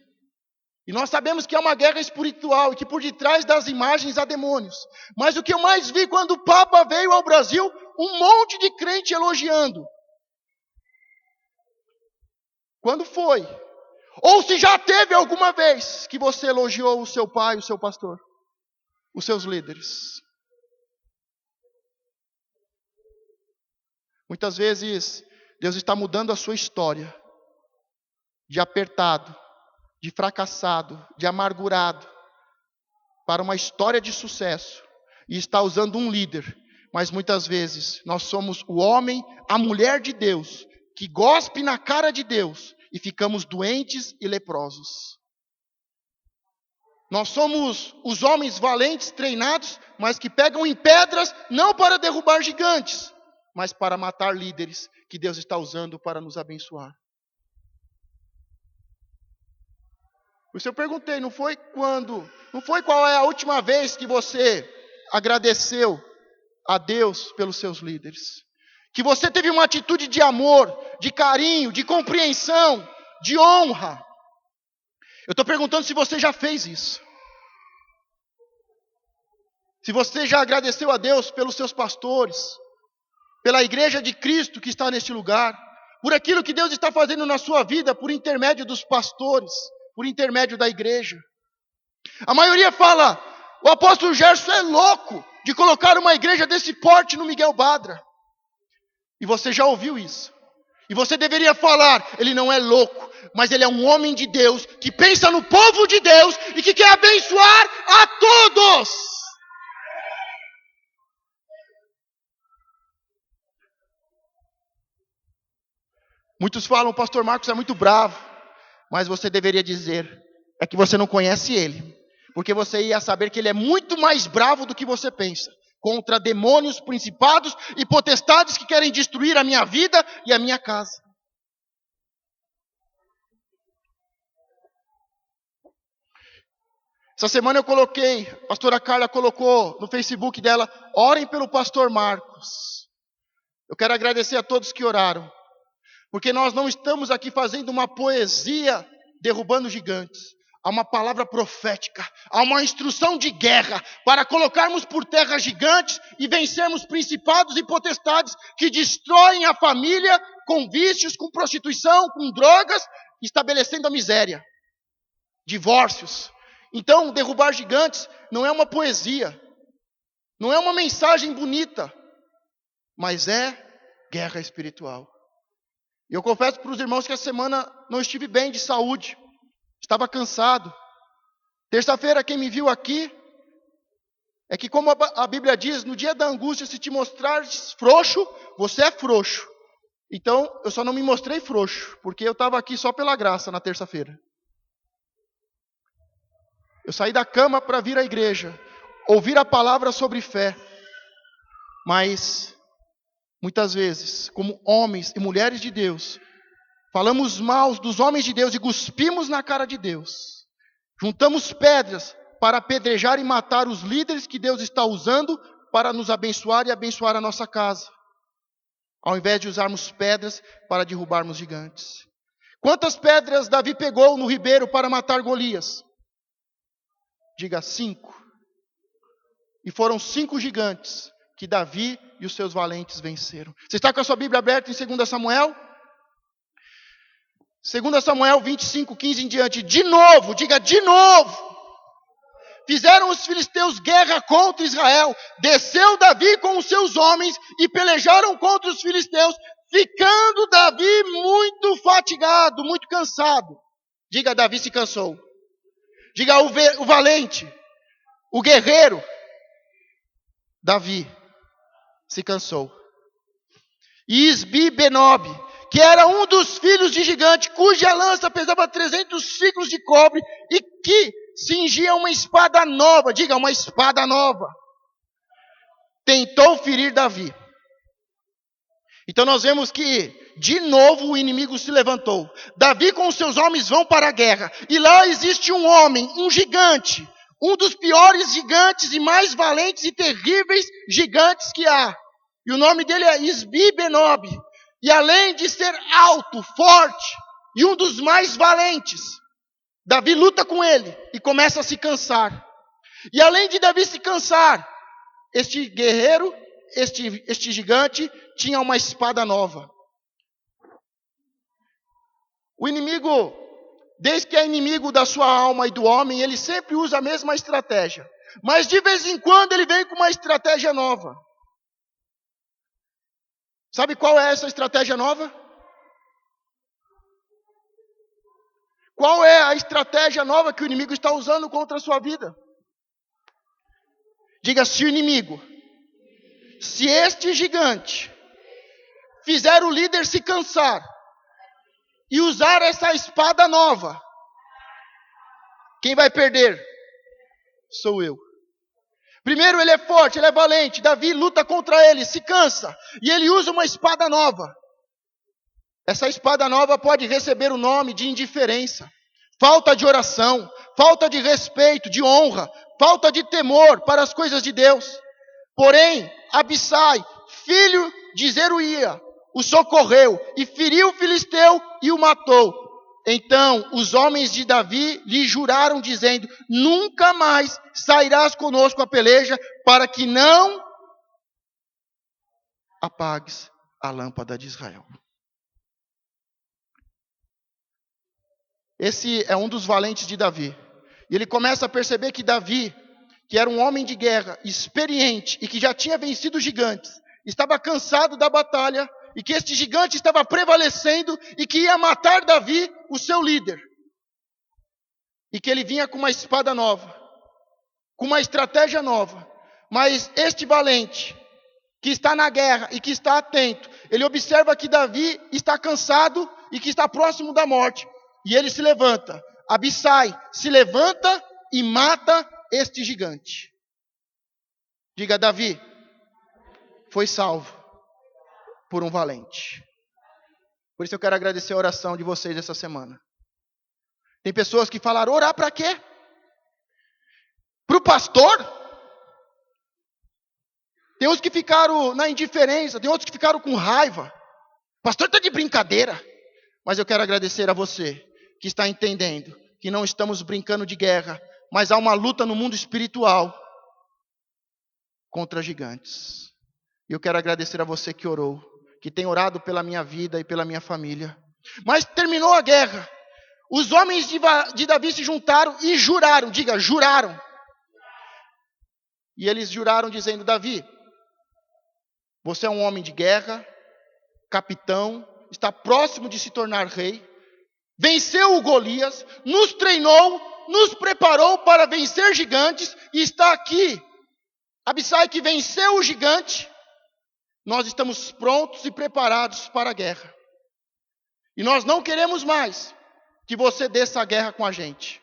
E nós sabemos que é uma guerra espiritual e que por detrás das imagens há demônios. Mas o que eu mais vi quando o Papa veio ao Brasil, um monte de crente elogiando. Quando foi? Ou se já teve alguma vez que você elogiou o seu pai, o seu pastor, os seus líderes. Muitas vezes Deus está mudando a sua história de apertado, de fracassado, de amargurado, para uma história de sucesso. E está usando um líder. Mas muitas vezes nós somos o homem, a mulher de Deus, que gospe na cara de Deus e ficamos doentes e leprosos. Nós somos os homens valentes, treinados, mas que pegam em pedras, não para derrubar gigantes, mas para matar líderes que Deus está usando para nos abençoar. Por isso eu perguntei, não foi qual é a última vez que você agradeceu a Deus pelos seus líderes. Que você teve uma atitude de amor, de carinho, de compreensão, de honra. Eu estou perguntando se você já fez isso. Se você já agradeceu a Deus pelos seus pastores, pela igreja de Cristo que está neste lugar, por aquilo que Deus está fazendo na sua vida, por intermédio dos pastores, por intermédio da igreja. A maioria fala, o apóstolo Gerson é louco de colocar uma igreja desse porte no Miguel Badra. E você já ouviu isso. E você deveria falar, ele não é louco, mas ele é um homem de Deus, que pensa no povo de Deus e que quer abençoar a todos. Muitos falam, o pastor Marcos é muito bravo. Mas você deveria dizer, é que você não conhece ele. Porque você ia saber que ele é muito mais bravo do que você pensa. Contra demônios, principados e potestades que querem destruir a minha vida e a minha casa. Essa semana eu coloquei, a pastora Carla colocou no Facebook dela, orem pelo pastor Marcos. Eu quero agradecer a todos que oraram. Porque nós não estamos aqui fazendo uma poesia derrubando gigantes. Há uma palavra profética, há uma instrução de guerra para colocarmos por terra gigantes e vencermos principados e potestades que destroem a família com vícios, com prostituição, com drogas, estabelecendo a miséria, divórcios. Então, derrubar gigantes não é uma poesia, não é uma mensagem bonita, mas é guerra espiritual. E eu confesso para os irmãos que essa semana não estive bem de saúde. Estava cansado. Terça-feira, quem me viu aqui, é que como a Bíblia diz, no dia da angústia, se te mostrares frouxo, você é frouxo. Então, eu só não me mostrei frouxo, porque eu estava aqui só pela graça na terça-feira. Eu saí da cama para vir à igreja, ouvir a palavra sobre fé. Mas muitas vezes, como homens e mulheres de Deus, falamos mal dos homens de Deus e cuspimos na cara de Deus. Juntamos pedras para apedrejar e matar os líderes que Deus está usando para nos abençoar e abençoar a nossa casa. Ao invés de usarmos pedras para derrubarmos gigantes. Quantas pedras Davi pegou no ribeiro para matar Golias? Diga 5. E foram 5 gigantes que Davi e os seus valentes venceram. Você está com a sua Bíblia aberta em 2 Samuel? 2 Samuel 25, 15 em diante. De novo, diga de novo. Fizeram os filisteus guerra contra Israel. Desceu Davi com os seus homens e pelejaram contra os filisteus, ficando Davi muito fatigado, muito cansado. Diga, Davi se cansou. Diga, o valente, o guerreiro, Davi se cansou. E Isbi-Benob, que era um dos filhos de gigante, cuja lança pesava 300 ciclos de cobre e que cingia uma espada nova, diga, uma espada nova, tentou ferir Davi. Então nós vemos que, de novo, o inimigo se levantou. Davi com os seus homens vão para a guerra. E lá existe um homem, um gigante, um dos piores gigantes e mais valentes e terríveis gigantes que há. E o nome dele é Isbi-Benob. E além de ser alto, forte e um dos mais valentes, Davi luta com ele e começa a se cansar. E além de Davi se cansar, este guerreiro, este gigante, tinha uma espada nova. O inimigo, desde que é inimigo da sua alma e do homem, ele sempre usa a mesma estratégia. Mas de vez em quando ele vem com uma estratégia nova. Sabe qual é essa estratégia nova? Qual é a estratégia nova que o inimigo está usando contra a sua vida? Diga, se o inimigo, se este gigante fizer o líder se cansar e usar essa espada nova, quem vai perder? Sou eu. Primeiro, ele é forte, ele é valente. Davi luta contra ele, se cansa, e ele usa uma espada nova. Essa espada nova pode receber o nome de indiferença, falta de oração, falta de respeito, de honra, falta de temor para as coisas de Deus. Porém, Abissai, filho de Zeruía, o socorreu e feriu o filisteu e o matou. Então os homens de Davi lhe juraram, dizendo: nunca mais sairás conosco a peleja, para que não apagues a lâmpada de Israel. Esse é um dos valentes de Davi. E ele começa a perceber que Davi, que era um homem de guerra, experiente e que já tinha vencido gigantes, estava cansado da batalha, e que este gigante estava prevalecendo e que ia matar Davi, o seu líder. E que ele vinha com uma espada nova, com uma estratégia nova. Mas este valente, que está na guerra e que está atento, ele observa que Davi está cansado e que está próximo da morte. E ele se levanta. Abissai se levanta e mata este gigante. Diga, Davi foi salvo por um valente. Por isso eu quero agradecer a oração de vocês essa semana. Tem pessoas que falaram: orar para quê? Para o pastor? Tem uns que ficaram na indiferença, tem outros que ficaram com raiva. O pastor está de brincadeira. Mas eu quero agradecer a você que está entendendo que não estamos brincando de guerra, mas há uma luta no mundo espiritual contra gigantes. E eu quero agradecer a você que orou, que tem orado pela minha vida e pela minha família. Mas terminou a guerra. Os homens de Davi se juntaram e juraram. Diga, juraram. E eles juraram dizendo: Davi, você é um homem de guerra, capitão, está próximo de se tornar rei, venceu o Golias, nos treinou, nos preparou para vencer gigantes, e está aqui Abissai, que venceu o gigante. Nós estamos prontos e preparados para a guerra. E nós não queremos mais que você desça a guerra com a gente.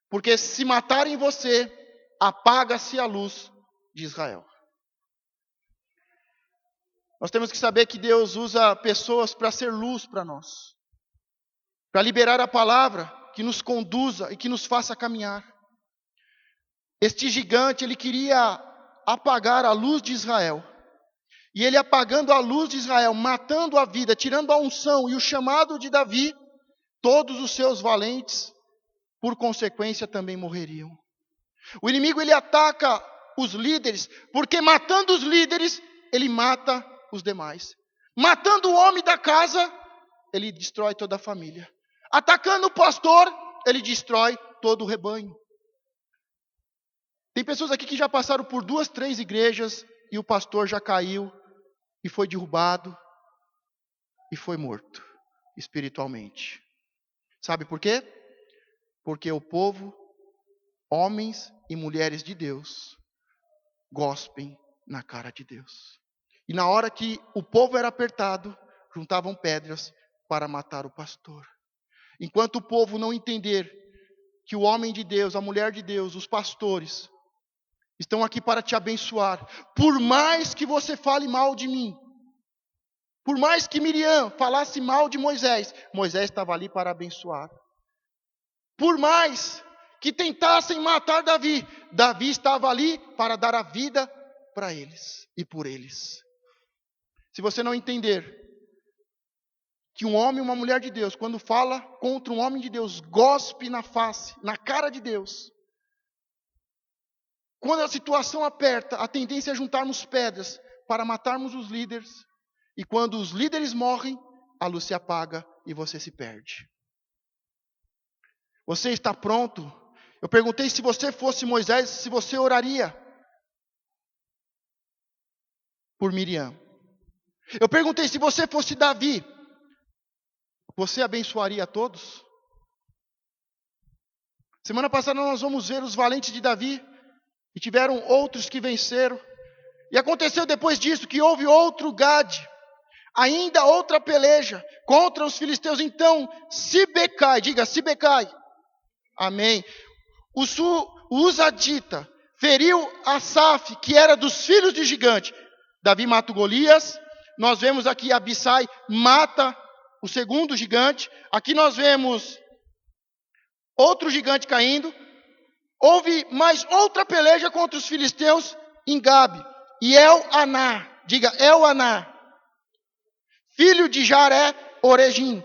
Porque se matarem você, apaga-se a luz de Israel. Nós temos que saber que Deus usa pessoas para ser luz para nós. Para liberar a palavra que nos conduza e que nos faça caminhar. Este gigante, ele queria apagar a luz de Israel. E ele apagando a luz de Israel, matando a vida, tirando a unção e o chamado de Davi, todos os seus valentes, por consequência, também morreriam. O inimigo, ele ataca os líderes, porque matando os líderes, ele mata os demais. Matando o homem da casa, ele destrói toda a família. Atacando o pastor, ele destrói todo o rebanho. Tem pessoas aqui que já passaram por 2, 3 igrejas e o pastor já caiu e foi derrubado e foi morto espiritualmente. Sabe por quê? Porque o povo, homens e mulheres de Deus, gospem na cara de Deus. E na hora que o povo era apertado, juntavam pedras para matar o pastor. Enquanto o povo não entender que o homem de Deus, a mulher de Deus, os pastores, estão aqui para te abençoar. Por mais que você fale mal de mim, por mais que Miriam falasse mal de Moisés, Moisés estava ali para abençoar. Por mais que tentassem matar Davi, Davi estava ali para dar a vida para eles e por eles. se você não entender que um homem e uma mulher de Deus, quando fala contra um homem de Deus, gospe na face, na cara de Deus. Quando a situação aperta, a tendência é juntarmos pedras para matarmos os líderes. E quando os líderes morrem, a luz se apaga e você se perde. Você está pronto? Eu perguntei se você fosse Moisés, se você oraria por Miriam. Eu perguntei se você fosse Davi, você abençoaria a todos? Semana passada nós vamos ver os valentes de Davi, e tiveram outros que venceram. E aconteceu depois disso que houve outro Gade, ainda outra peleja contra os filisteus. Então, Sibecai, diga Sibecai, amém. O Uzadita feriu Asaf, que era dos filhos de gigante. Davi mata o Golias. Nós vemos aqui Abissai mata o segundo gigante. Aqui nós vemos outro gigante caindo. Houve mais outra peleja contra os filisteus em Gabe. E El-Aná, diga El-Aná, filho de Jaré Oregim,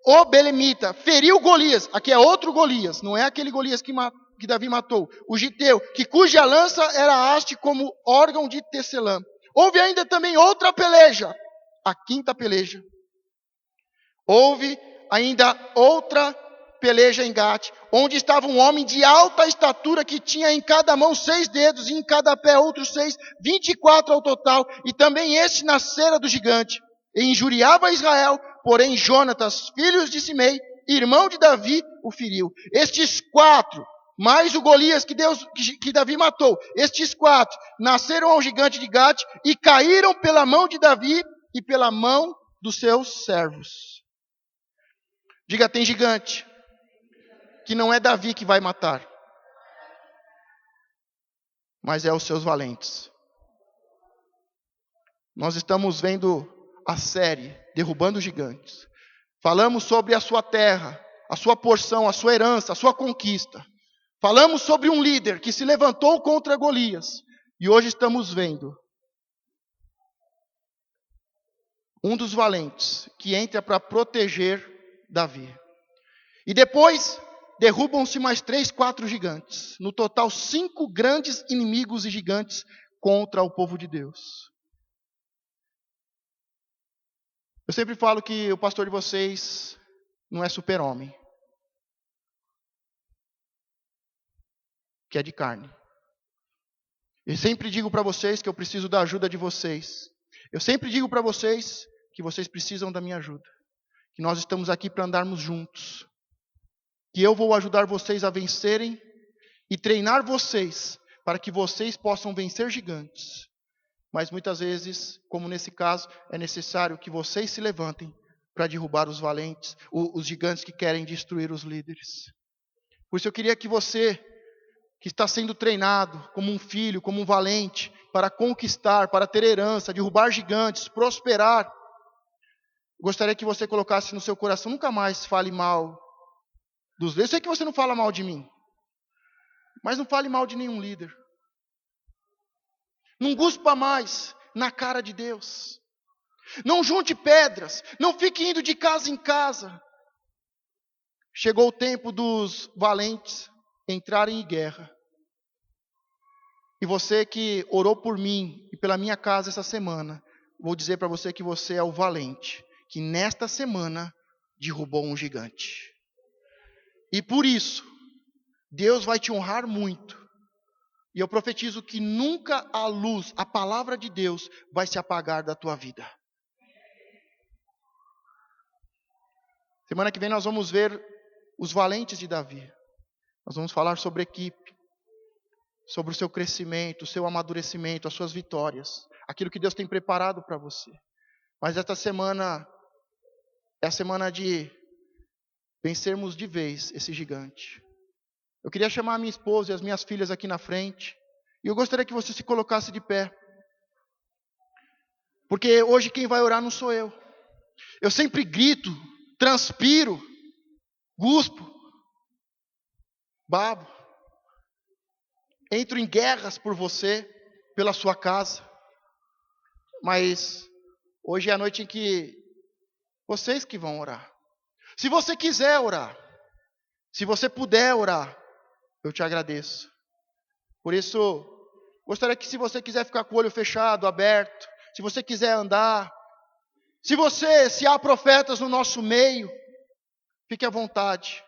o Belemita, feriu Golias. Aqui é outro Golias, não é aquele Golias que Davi matou. O Giteu, cuja lança era haste como órgão de tecelã. Houve ainda também outra peleja, a quinta peleja. Houve ainda outra peleja em Gate, onde estava um homem de alta estatura que tinha em cada mão 6 dedos e em cada pé outros 6, 24 ao total. E também este nascera do gigante. E injuriava Israel, porém Jonatas, filho de Simei, irmão de Davi, o feriu. Estes 4, mais o Golias que Davi matou, estes 4 nasceram ao gigante de Gate e caíram pela mão de Davi e pela mão dos seus servos. Diga, tem gigante que não é Davi que vai matar, mas é os seus valentes. Nós estamos vendo a série Derrubando Gigantes. Falamos sobre a sua terra, a sua porção, a sua herança, a sua conquista. Falamos sobre um líder que se levantou contra Golias. E hoje estamos vendo um dos valentes que entra para proteger Davi. E depois derrubam-se mais 3, 4 gigantes. No total, 5 grandes inimigos e gigantes contra o povo de Deus. Eu sempre falo que o pastor de vocês não é super-homem, que é de carne. Eu sempre digo para vocês que eu preciso da ajuda de vocês. Eu sempre digo para vocês que vocês precisam da minha ajuda. Que nós estamos aqui para andarmos juntos. Que eu vou ajudar vocês a vencerem e treinar vocês para que vocês possam vencer gigantes. Mas muitas vezes, como nesse caso, é necessário que vocês se levantem para derrubar os valentes, os gigantes que querem destruir os líderes. Por isso eu queria que você, que está sendo treinado como um filho, como um valente, para conquistar, para ter herança, derrubar gigantes, prosperar, gostaria que você colocasse no seu coração, nunca mais fale mal dos líderes. Eu sei que você não fala mal de mim, mas não fale mal de nenhum líder. Não guspa mais na cara de Deus. Não junte pedras. Não fique indo de casa em casa. Chegou o tempo dos valentes entrarem em guerra. E você que orou por mim e pela minha casa essa semana, vou dizer para você que você é o valente, que nesta semana derrubou um gigante. E por isso, Deus vai te honrar muito. E eu profetizo que nunca a luz, a palavra de Deus, vai se apagar da tua vida. Semana que vem nós vamos ver os valentes de Davi. Nós vamos falar sobre equipe, sobre o seu crescimento, o seu amadurecimento, as suas vitórias. Aquilo que Deus tem preparado para você. Mas esta semana é a semana de vencermos de vez esse gigante. Eu queria chamar a minha esposa e as minhas filhas aqui na frente. E eu gostaria que você se colocasse de pé. Porque hoje quem vai orar não sou eu. Eu sempre grito, transpiro, guspo, babo. Entro em guerras por você, pela sua casa. Mas Hoje é a noite em que vocês que vão orar. Se você quiser orar, se você puder orar, eu te agradeço. Por isso, gostaria que se você quiser ficar com o olho fechado, aberto, se você quiser andar, se há profetas no nosso meio, fique à vontade.